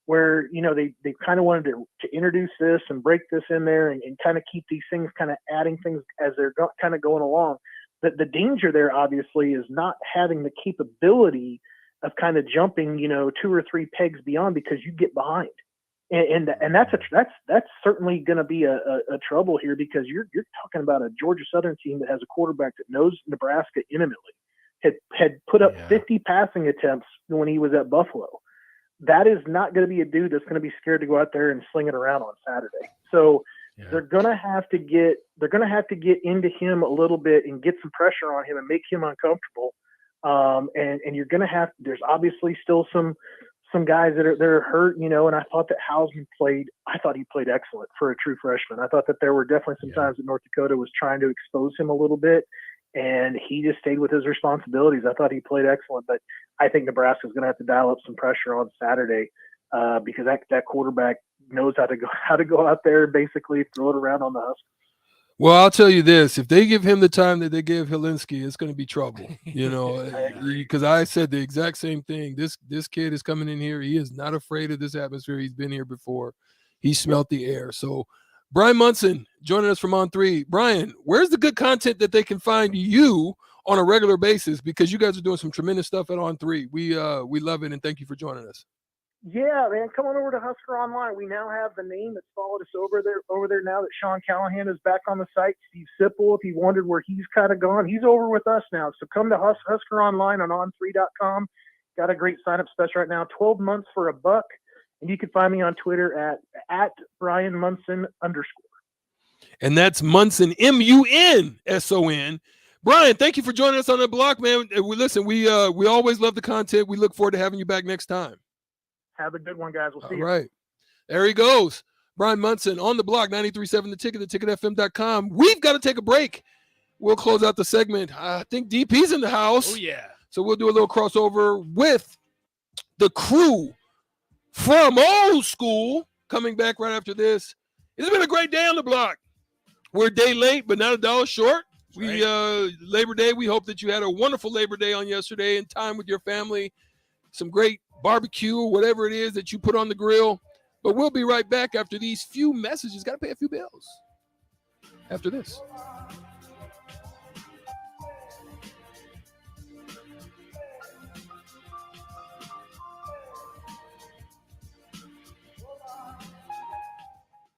where, they kind of wanted to introduce this and break this in there and kind of keep these things kind of adding things as they're kind of going along. The danger there obviously is not having the capability of kind of jumping, 2 or 3 pegs beyond because you get behind. And that's certainly going to be a trouble here because you're talking about a Georgia Southern team that has a quarterback that knows Nebraska intimately, had put up 50 passing attempts when he was at Buffalo. That is not going to be a dude that's going to be scared to go out there and sling it around on Saturday. So they're going to have to get into him a little bit and get some pressure on him and make him uncomfortable. And you're going to have, there's obviously still some guys that are hurt, and I thought that Hausman played excellent for a true freshman. I thought that there were definitely some times that North Dakota was trying to expose him a little bit, and he just stayed with his responsibilities. I thought he played excellent, but I think Nebraska's going to have to dial up some pressure on Saturday because that quarterback knows how to go out there and basically throw it around on the Huskers. Well, I'll tell you this: if they give him the time that they gave Helinski, it's going to be trouble. Because I said the exact same thing. This kid is coming in here. He is not afraid of this atmosphere. He's been here before. He smelt the air. So, Brian Munson joining us from On3. Brian, where's the good content that they can find you on a regular basis? Because you guys are doing some tremendous stuff at On3. We love it, and thank you for joining us. Yeah, man, come on over to Husker Online. We now have the name that's followed us over there now that Sean Callahan is back on the site. Steve Sipple, if you wondered where he's kind of gone, he's over with us now. So come to Husker Online on on3.com. Got a great sign-up special right now, 12 months for $1. And you can find me on Twitter at Brian Munson _. And that's Munson, MUNSON. Brian, thank you for joining us on the block, man. Listen, we always love the content. We look forward to having you back next time. Have a good one, guys. We'll see you. All right. There he goes. Brian Munson on the block, 93.7 The Ticket, theticketfm.com. We've got to take a break. We'll close out the segment. I think DP's in the house. Oh, yeah. So we'll do a little crossover with the crew from old school coming back right after this. It's been a great day on the block. We're a day late, but not a dollar short. Labor Day, we hope that you had a wonderful Labor Day on yesterday and time with your family. Some great barbecue or whatever it is that you put on the grill. But we'll be right back after these few messages. Got to pay a few bills after this.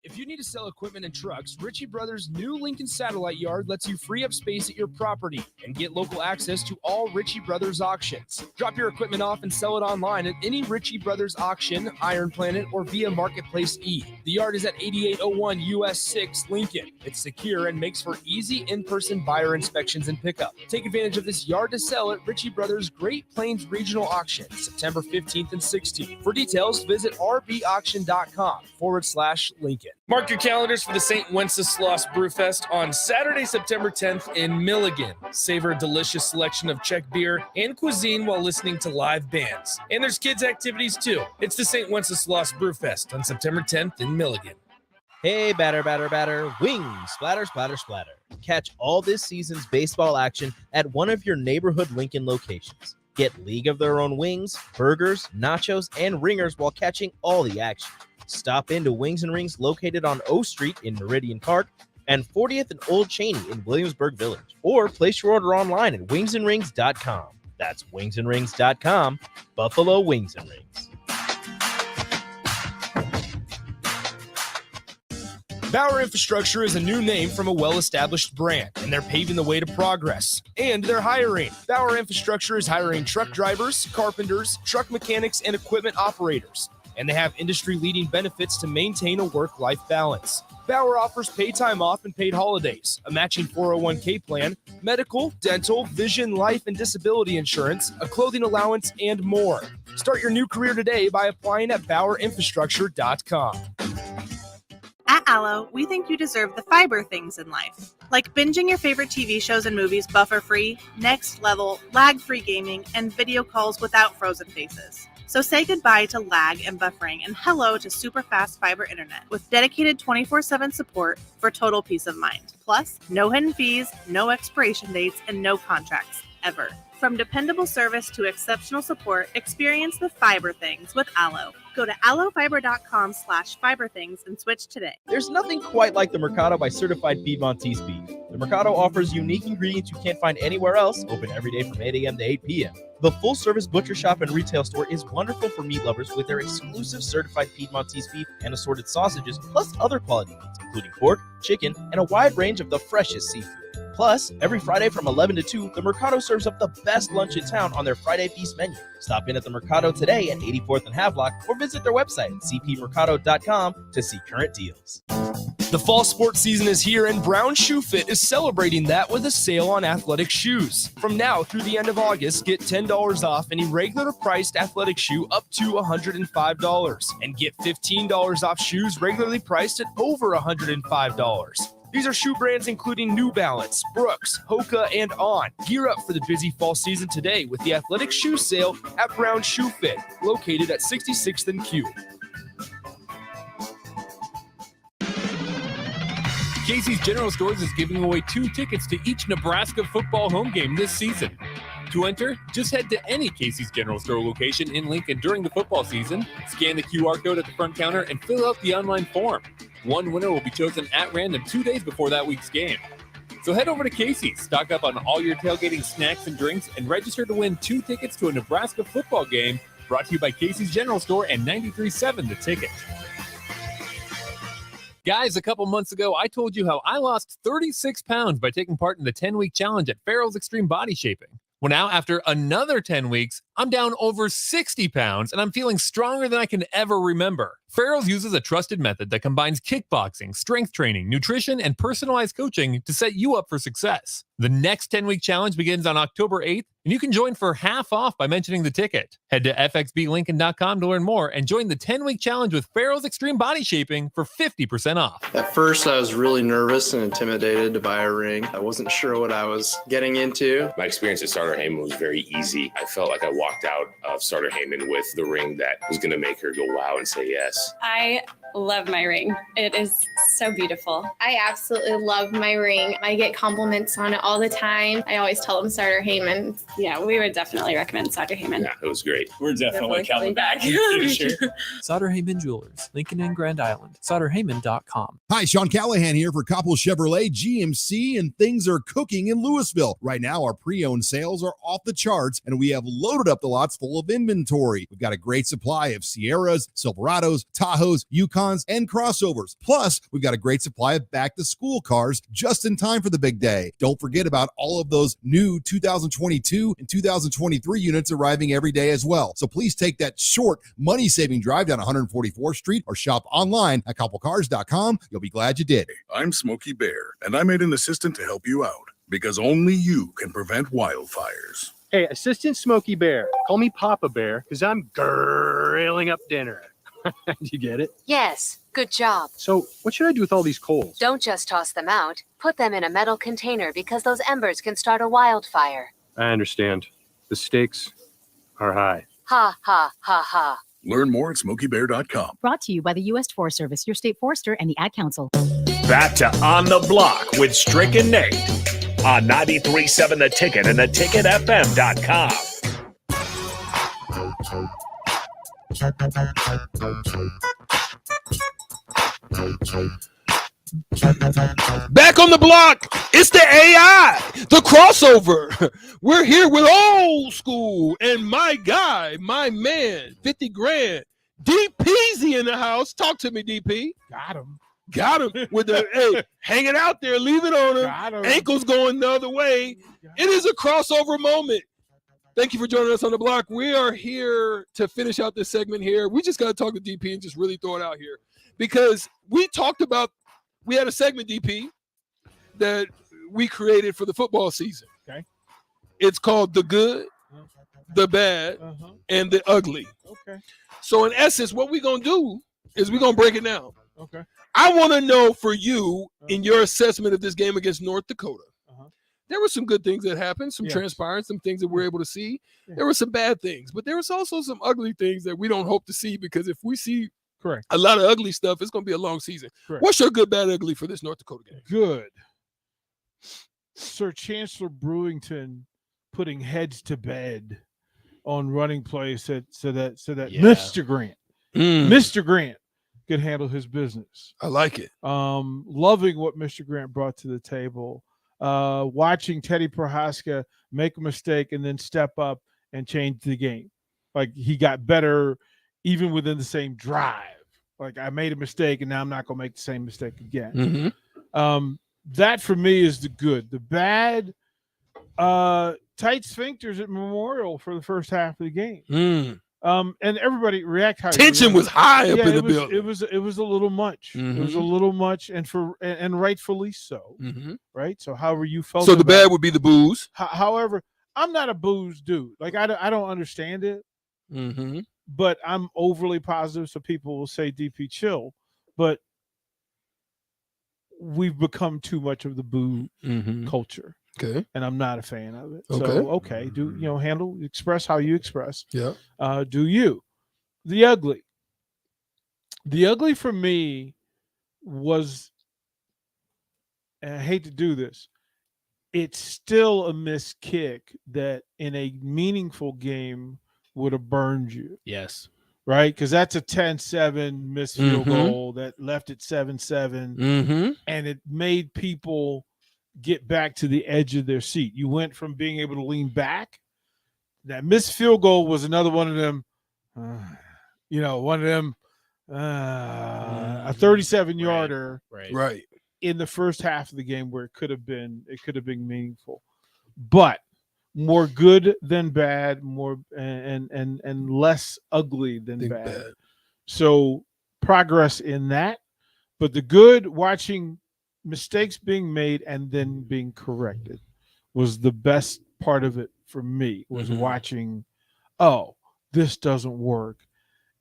If you need to sell equipment and trucks, Ritchie Brothers' new Lincoln Satellite Yard lets you free up space at your property and get local access to all Ritchie Brothers auctions. Drop your equipment off and sell it online at any Ritchie Brothers auction, Iron Planet, or via Marketplace E. The yard is at 8801 US 6 Lincoln. It's secure and makes for easy in-person buyer inspections and pickup. Take advantage of this yard to sell at Ritchie Brothers' Great Plains Regional Auction, September 15th and 16th. For details, visit rbauction.com/Lincoln. Mark your calendars for the St. Wenceslas Brewfest on Saturday, September 10th in Milligan. Savor a delicious selection of Czech beer and cuisine while listening to live bands. And there's kids' activities too. It's the St. Wenceslas Brewfest on September 10th in Milligan. Hey, batter, batter, batter, wings, splatter, splatter, splatter. Catch all this season's baseball action at one of your neighborhood Lincoln locations. Get League of Their Own wings, burgers, nachos, and ringers while catching all the action. Stop into Wings and Rings located on O Street in Meridian Park and 40th and Old Cheney in Williamsburg Village. Or place your order online at wingsandrings.com. That's wingsandrings.com, Buffalo Wings and Rings. Bauer Infrastructure is a new name from a well-established brand, and they're paving the way to progress. And they're hiring. Bauer Infrastructure is hiring truck drivers, carpenters, truck mechanics, and equipment operators. And they have industry-leading benefits to maintain a work-life balance. Bauer offers paid time off and paid holidays, a matching 401k plan, medical, dental, vision, life, and disability insurance, a clothing allowance, and more. Start your new career today by applying at BauerInfrastructure.com. At Allo, we think you deserve the fiber things in life, like binging your favorite TV shows and movies buffer-free, next level, lag-free gaming, and video calls without frozen faces. So say goodbye to lag and buffering and hello to super fast fiber internet with dedicated 24/7 support for total peace of mind. Plus, no hidden fees, no expiration dates, and no contracts, ever. From dependable service to exceptional support, experience the fiber things with Allo. Go to allofiber.com/fiberthings and switch today. There's nothing quite like the Mercado by Certified Piedmontese Beef. The Mercado offers unique ingredients you can't find anywhere else, open every day from 8 a.m. to 8 p.m. The full-service butcher shop and retail store is wonderful for meat lovers with their exclusive Certified Piedmontese beef and assorted sausages, plus other quality meats, including pork, chicken, and a wide range of the freshest seafood. Plus, every Friday from 11 to 2, the Mercado serves up the best lunch in town on their Friday Feast menu. Stop in at the Mercado today at 84th and Havelock or visit their website at cpmercado.com to see current deals. The fall sports season is here, and Brown Shoe Fit is celebrating that with a sale on athletic shoes. From now through the end of August, get $10 off any regular priced athletic shoe up to $105, and get $15 off shoes regularly priced at over $105. These are shoe brands including New Balance, Brooks, Hoka, and On. Gear up for the busy fall season today with the athletic shoe sale at Brown Shoe Fit, located at 66th and Q. Casey's General Stores is giving away 2 tickets to each Nebraska football home game this season. To enter, just head to any Casey's General Store location in Lincoln during the football season, scan the QR code at the front counter, and fill out the online form. One winner will be chosen at random 2 days before that week's game. So head over to Casey's, stock up on all your tailgating snacks and drinks, and register to win 2 tickets to a Nebraska football game, brought to you by Casey's General Store and 93.7 The Ticket. Guys, a couple months ago, I told you how I lost 36 pounds by taking part in the 10-week challenge at Farrell's Extreme Body Shaping. Well, now, after another 10 weeks, I'm down over 60 pounds, and I'm feeling stronger than I can ever remember. Farrell's uses a trusted method that combines kickboxing, strength training, nutrition, and personalized coaching to set you up for success. The next 10-week challenge begins on October 8th, and you can join for half off by mentioning the ticket. Head to fxblincoln.com to learn more and join the 10-week challenge with Farrell's Extreme Body Shaping for 50% off. At first, I was really nervous and intimidated to buy a ring. I wasn't sure what I was getting into. My experience at Starter Heyman was very easy. I felt like I walked out of Starter Heyman with the ring that was going to make her go wow and say yes. I love my ring. It is so beautiful. I absolutely love my ring. I get compliments on it all the time. I always tell them Starter Heyman. Yeah, we would definitely recommend Sauter Heyman. Yeah, it was great. We're definitely coming back. Sauter Heyman Jewelers, Lincoln and Grand Island. SauterHeyman.com. Hi, Sean Callahan here for Koppel Chevrolet GMC, and things are cooking in Louisville. Right now, our pre-owned sales are off the charts, and we have loaded up the lots full of inventory. We've got a great supply of Sierras, Silverados, Tahoes, Yukons, and crossovers. Plus, we've got a great supply of back-to-school cars just in time for the big day. Don't forget about all of those new 2022 and 2023 units arriving every day as well. So please take that short, money-saving drive down 144th Street or shop online at koppelcars.com. You'll be glad you did. I'm Smokey Bear, and I made an assistant to help you out because only you can prevent wildfires. Hey, Assistant Smokey Bear. Call me Papa Bear because I'm grilling up dinner. Do you get it? Yes, good job. So what should I do with all these coals? Don't just toss them out. Put them in a metal container because those embers can start a wildfire. I understand. The stakes are high. Ha, ha, ha, ha. Learn more at SmokeyBear.com. Brought to you by the U.S. Forest Service, your state forester, and the Ad Council. Back to On the Block with Strick and Nate on 93.7 The Ticket and theticketfm.com. Back on the block, it's the AI, the crossover. We're here with old school and my guy, my man, 50 grand. DP's in the house. Talk to me, DP. Got him with the hey, hanging out there, leave it on him. Ankles going the other way. It is a crossover moment. Thank you for joining us on the block. We are here to finish out this segment here. We just got to talk to DP and just really throw it out here because we had a segment, DP, that we created for the football season. Okay. It's called The Good, The Bad, and The Ugly. Okay. So in essence, what we're going to do is we're going to break it down. Okay. I want to know for you, in your assessment of this game against North Dakota, there were some good things that happened, some transpired, some things that we're able to see. Yeah. There were some bad things, but there was also some ugly things that we don't hope to see because if we see a lot of ugly stuff, it's going to be a long season. Correct. What's your good, bad, ugly for this North Dakota game? Good. Sir Chancellor Brewington putting heads to bed on running plays so that Mr. Grant could handle his business. I like it. Loving what Mr. Grant brought to the table. Watching Teddy Prohaska make a mistake and then step up and change the game. Like he got better even within the same drive. Like I made a mistake and now I'm not going to make the same mistake again. That for me is the good. The bad, tight sphincters at Memorial for the first half of the game. And everybody react how tension was high up in the building. It was a little much. It was a little much, and rightfully so. Right. So however you felt. So the bad would be the booze. However, I'm not a booze dude. Like I don't understand it. But I'm overly positive, so people will say DP chill. But we've become too much of the boo culture. Okay. And I'm not a fan of it. Okay. So express how you express. Yeah. Do you. The ugly. The ugly for me was, and I hate to do this, it's still a missed kick that in a meaningful game would have burned you. Yes. Right? Because that's a 10-7 missed field goal that left it 7-7. And it made people get back to the edge of their seat. You went from being able to lean back. That missed field goal was another one of them, a 37-yarder right in the first half of the game where it could have been meaningful. But more good than bad, more and less ugly than bad. So progress in that. But the good, watching mistakes being made and then being corrected was the best part of it for me, was watching, this doesn't work.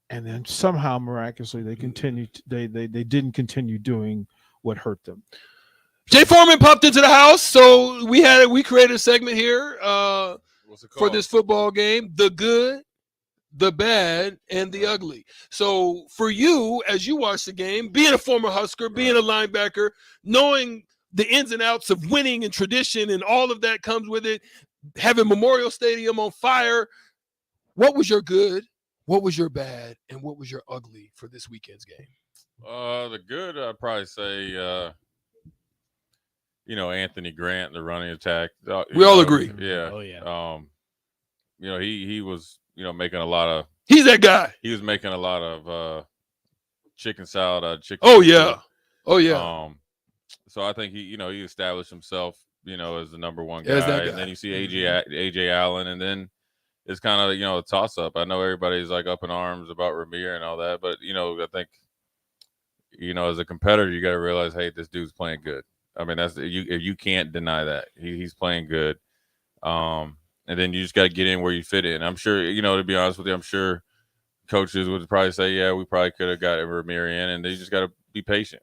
And then somehow miraculously they didn't continue doing what hurt them. Jay Foreman popped into the house, so we created a segment here for this football game: the good, the bad, and the ugly. So for you, as you watch the game, being a former Husker, being a linebacker, knowing the ins and outs of winning and tradition and all of that comes with it, having Memorial Stadium on fire, what was your good, what was your bad, and what was your ugly for this weekend's game? The good, I'd probably say, Anthony Grant, the running attack. We all agree. Yeah. Oh, yeah. He was, making a lot of. He's that guy. He was making a lot of chicken salad out of chicken. Oh, yeah. Oh, yeah. So I think he established himself, as the number one guy. And then you see AJ Allen, and then it's kind of, a toss-up. I know everybody's, like, up in arms about Ramir and all that, but, I think, as a competitor, you got to realize, hey, this dude's playing good. I mean, that's you can't deny that. He's playing good. And then you just got to get in where you fit in. I'm sure, to be honest with you, I'm sure coaches would probably say, yeah, we probably could have got Ramir in, and they just got to be patient.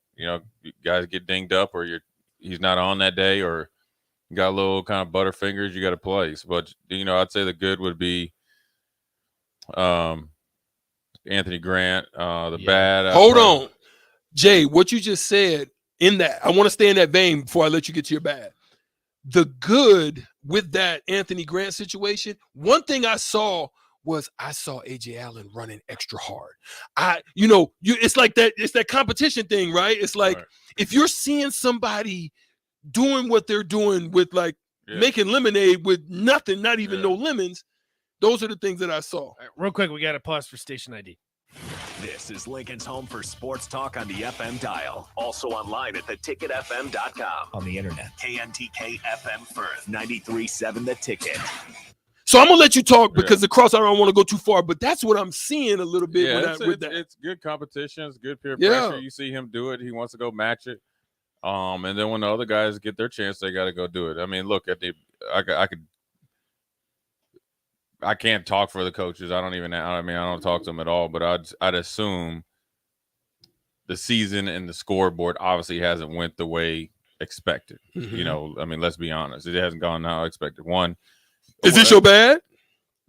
Guys get dinged up, or he's not on that day, or you got a little kind of butterfingers, you got to play. But, I'd say the good would be, Anthony Grant, the bad. Hold on, Jay. What you just said in that, I want to stay in that vein before I let you get to your bad. The good with that Anthony Grant situation, one thing I saw AJ Allen running extra hard. It's like that. It's that competition thing, right? It's like if you're seeing somebody doing what they're doing with making lemonade with nothing, not even no lemons. Those are the things that I saw. Real quick, we got to pause for station ID. This is Lincoln's home for sports talk on the FM dial. Also online at theticketfm.com. On the internet. KNTK FM Firth, 93.7 The Ticket. So I'm going to let you talk because the cross, I don't want to go too far, but that's what I'm seeing a little bit with that. It's good competition. It's good peer pressure. You see him do it. He wants to go match it. And then when the other guys get their chance, they got to go do it. I mean, look, I can't talk for the coaches. I don't talk to them at all, but I'd assume the season and the scoreboard obviously hasn't went the way expected. Mm-hmm. Let's be honest. It hasn't gone how expected. One, is this your bad?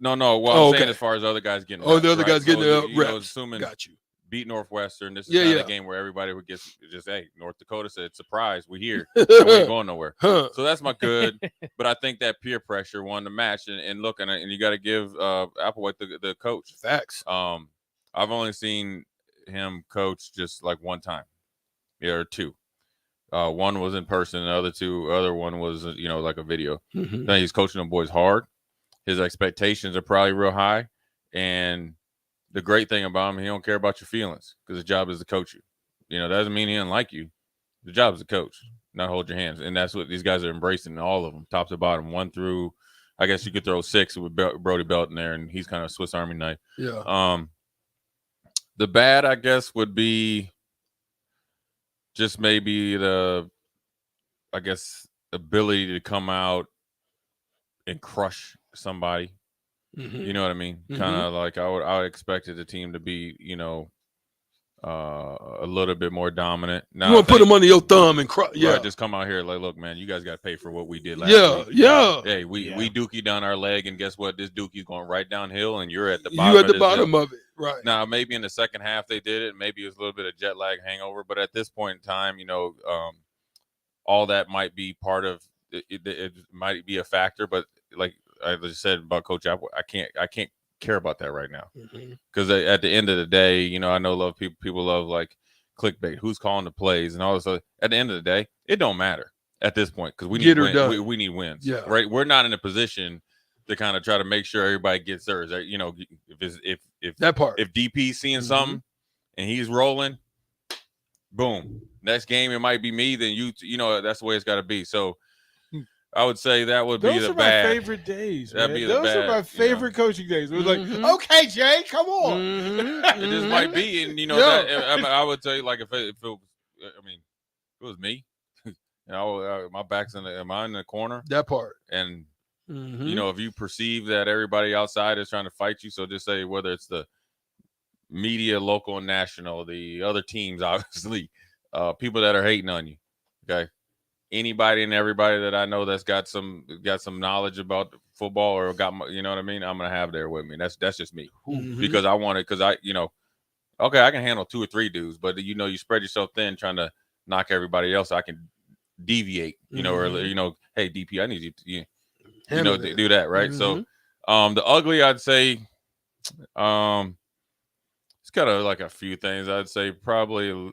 No. Well, I'm saying as far as other guys getting reps, the other guys getting reps. Assuming Got you. Beat Northwestern. This is kind of a game where everybody would get just, hey, North Dakota said, surprise, we here. We ain't going nowhere. So that's my good. But I think that peer pressure won the match. And look, and you got to give Applewhite the coach. Facts. I've only seen him coach just like one time, or two. One was in person. The other one was, like a video. Mm-hmm. Then he's coaching them boys hard. His expectations are probably real high. And the great thing about him, he don't care about your feelings because his job is to coach you. That doesn't mean he doesn't like you. The job is to coach, not hold your hands. And that's what these guys are embracing, all of them, top to bottom, 1 through, I guess you could throw 6 with Brody Belt in there, and he's kind of a Swiss Army knife. Yeah. The bad, I guess, would be just maybe ability to come out and crush somebody. Mm-hmm. You know what I mean? Mm-hmm. Kind of like I would expected the team to be, a little bit more dominant. Now, you want to put them under your thumb and crush? Yeah. Right, just come out here like, look, man, you guys got to pay for what we did last week. Yeah. Hey, we dookie down our leg, and guess what? This dookie's going right downhill, and you're at the bottom. You at the bottom of it, right? Now, maybe in the second half they did it. Maybe it was a little bit of jet lag hangover, but at this point in time, all that might be part of it. It might be a factor, but like I just said about Coach Apple, I can't care about that right now because at the end of the day, I know people love like clickbait, who's calling the plays and all this other. At the end of the day, it don't matter at this point because we need wins. Yeah, right. We're not in a position to kind of try to make sure everybody gets theirs. If that part, if DP's seeing something and he's rolling, boom, next game it might be me. Then that's the way it's got to be. So. I would say that would be the bad. Those are my favorite days, man. Those are my favorite coaching days. It was like, okay, Jay, come on. It just might be, and I would tell you, like, if it was me, my back's am I in the corner? That part. And if you perceive that everybody outside is trying to fight you, so just say whether it's the media, local and national, the other teams, obviously, people that are hating on you, okay. Anybody and everybody that I know that's got some knowledge about football or got I'm gonna have there with me. That's just me because I want it because I I can handle 2 or 3 dudes, but you spread yourself thin trying to knock everybody else. I can deviate, or hey DP, I need you to do that, right? So the ugly, I'd say, it's kind of like a few things. I'd say probably.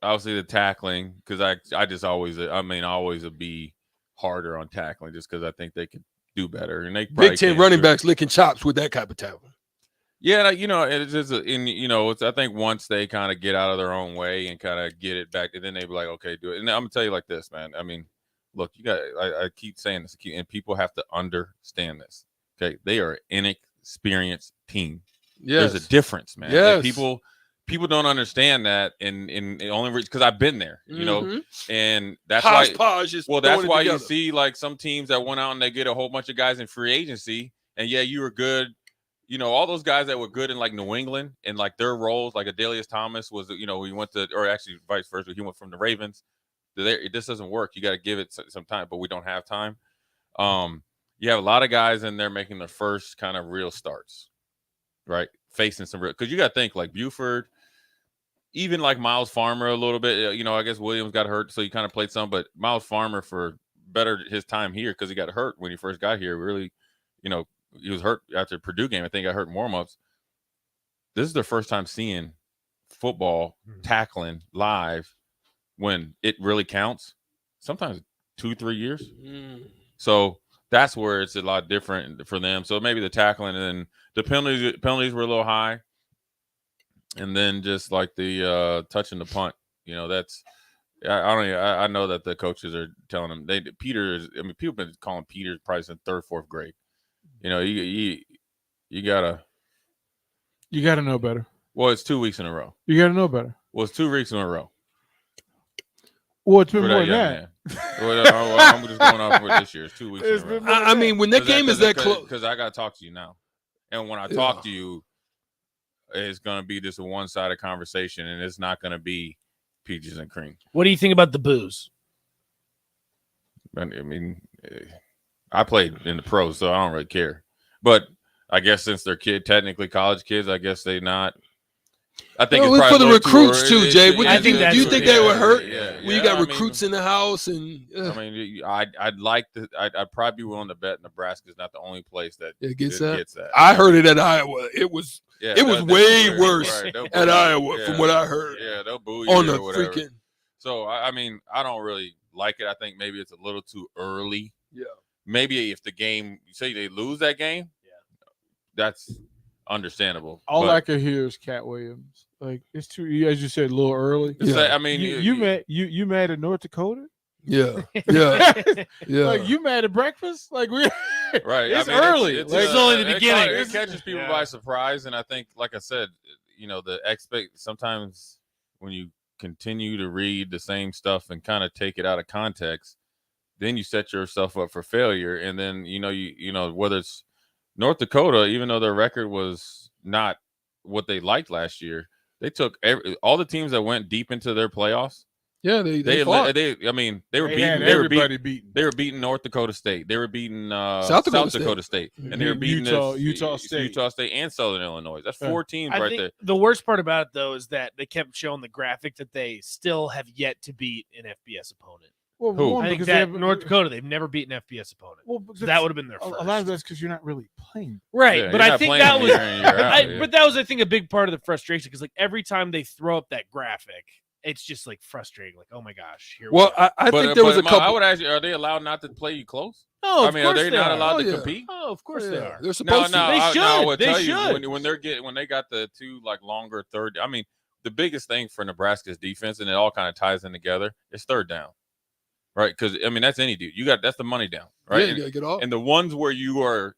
Obviously the tackling because I just always would be harder on tackling just because I think they could do better and they Big Ten running backs licking chops with that type of tackling. Yeah, it's just I think once they kind of get out of their own way and kind of get it back, and then they be like, okay, do it. And I'm gonna tell you like this, man. I mean, look, I keep saying this, and people have to understand this. Okay, they are an inexperienced team. Yes. There's a difference, man. Yes. Like, people don't understand that, and only because I've been there, and that's why. That's why you see like some teams that went out and they get a whole bunch of guys in free agency, and you were good. All those guys that were good in like New England and like their roles, like Adelius Thomas was, he went to, or actually vice versa, he went from the Ravens. This doesn't work. You got to give it some time, but we don't have time. You have a lot of guys in there making their first kind of real starts. Right, facing some real, because you got to think like Buford, even like Miles Farmer a little bit. I guess Williams got hurt, so he kind of played some. But Miles Farmer, for better his time here, because he got hurt when he first got here. Really, he was hurt after the Purdue game. I think he got hurt in warmups. This is their first time seeing football tackling live when it really counts. Sometimes 2-3 years. So that's where it's a lot different for them. So maybe the tackling, and then the penalties were a little high. And then just like the touching the punt, that's I know that the coaches are telling them people have been calling Peter probably since 3rd, 4th grade. You gotta know better. Well, it's 2 weeks in a row. You gotta know better. Well, it's 2 weeks in a row. Well, it's been more than that. I'm just going off with this year. It's 2 weeks in a row. I mean, when that game is that close, because I gotta talk to you now, and when I talk to you, it's gonna be just a one-sided conversation, and it's not gonna be peaches and cream. What do you think about the booze? I mean, I played in the pros, so I don't really care. But I guess since they're technically college kids, I guess they not. I think it's for the recruits too, Jay. Do you think they would hurt when you got recruits in the house? And I mean, I'd probably be willing to bet Nebraska's not the only place that gets that. I heard it at Iowa. It was way worse at Iowa from what I heard. Yeah, they'll boo you on the or whatever. freaking. So I mean, I don't really like it. I think maybe it's a little too early. Yeah. Maybe if the game, say they lose that game, that's understandable. All I could hear is Cat Williams. Like, it's too, as you said, a little early. I mean, you mad at North Dakota? Yeah. Like, you mad at breakfast? Like, we right. It's early. It's only the beginning. It catches people by surprise, and I think, like I said, sometimes when you continue to read the same stuff and kind of take it out of context, then you set yourself up for failure. And then whether it's North Dakota, even though their record was not what they liked last year, they took all the teams that went deep into their playoffs. Yeah, they fought. I mean, they were beating. They were beating North Dakota State. They were beating South Dakota State, and they were beating Utah State, and Southern Illinois. That's 4 teams right there. The worst part about it, though, is that they kept showing the graphic that they still have yet to beat an FBS opponent. Well, I think that North Dakota, they've never beaten an FBS opponent. Well, so that would have been their first. A lot of that's because you're not really playing. Right, Yeah, but you're I not think playing that was year in, year out, but that was, I think, a big part of the frustration, because like every time they throw up that graphic, it's just like frustrating. Like, oh my gosh, here we go. I think there was a couple. I would ask you, are they allowed not to play you close? No, I mean, are they not allowed to compete? Oh, of course they are. They're supposed to. I would tell you when they got the two like longer third. I mean, the biggest thing for Nebraska's defense, and it all kind of ties in together, is third down. Right, because I mean that's any dude. That's the money down, right? Yeah, you gotta get off. And the ones where you are,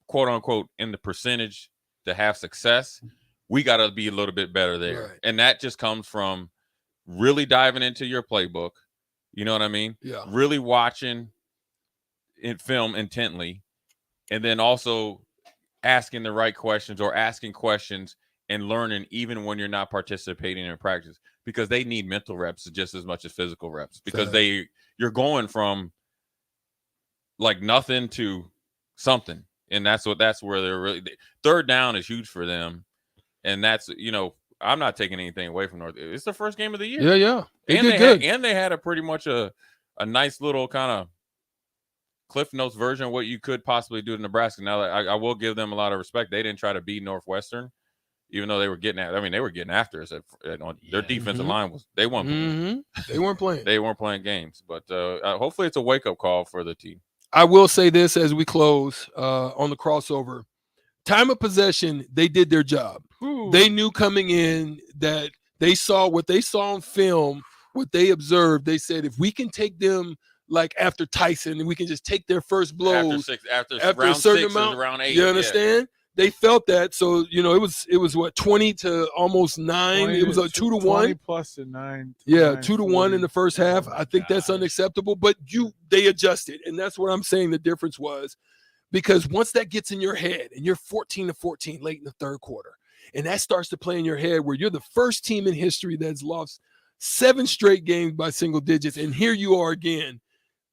quote unquote, in the percentage to have success, we got to be a little bit better there. Right. And that just comes from really diving into your playbook. You know what I mean? Yeah. Really watching film intently, and then also asking the right questions or asking questions and learning even when you're not participating in practice, because they need mental reps just as much as physical reps, because you're going from like nothing to something. And that's where they're really third down is huge for them. And that's, I'm not taking anything away from North. It's the first game of the year. Yeah. They had a pretty much a nice little kind of Cliff Notes version of what you could possibly do to Nebraska. Now, I will give them a lot of respect. They didn't try to beat Northwestern, even though they were getting after us. Their defensive line they weren't playing. They weren't playing. They weren't playing games. But hopefully it's a wake-up call for the team. I will say this as we close on the crossover. Time of possession, they did their job. Ooh. They knew coming in that they saw what they saw on film, what they observed. They said, if we can take them like after Tyson and we can just take their first blows after a certain amount, round 8. You understand? Yeah. They felt that. So, it was what, 20 to almost 9. It was a 2-1. 20 plus to 9. Yeah, 2-1 in the first half. I think that's unacceptable, but they adjusted. And that's what I'm saying the difference was, because once that gets in your head and you're 14-14 late in the third quarter, and that starts to play in your head where you're the first team in history that's lost 7 straight games by single digits, and here you are again.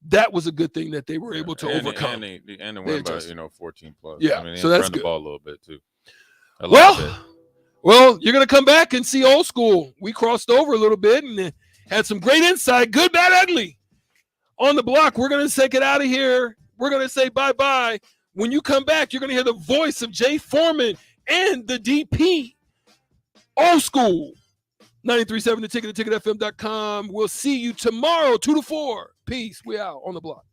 That was a good thing that they were able to overcome. And they win by 14 plus. Yeah, I mean, so that's run good. the ball a little bit too. Well, you're going to come back and see old school. We crossed over a little bit and had some great insight. Good, bad, ugly. On the block, we're going to take it out of here. We're going to say bye-bye. When you come back, you're going to hear the voice of Jay Foreman and the DP. Old school. 93.7 The Ticket, theticketfm.com. We'll see you tomorrow, 2 to 4. Peace. We out on the block.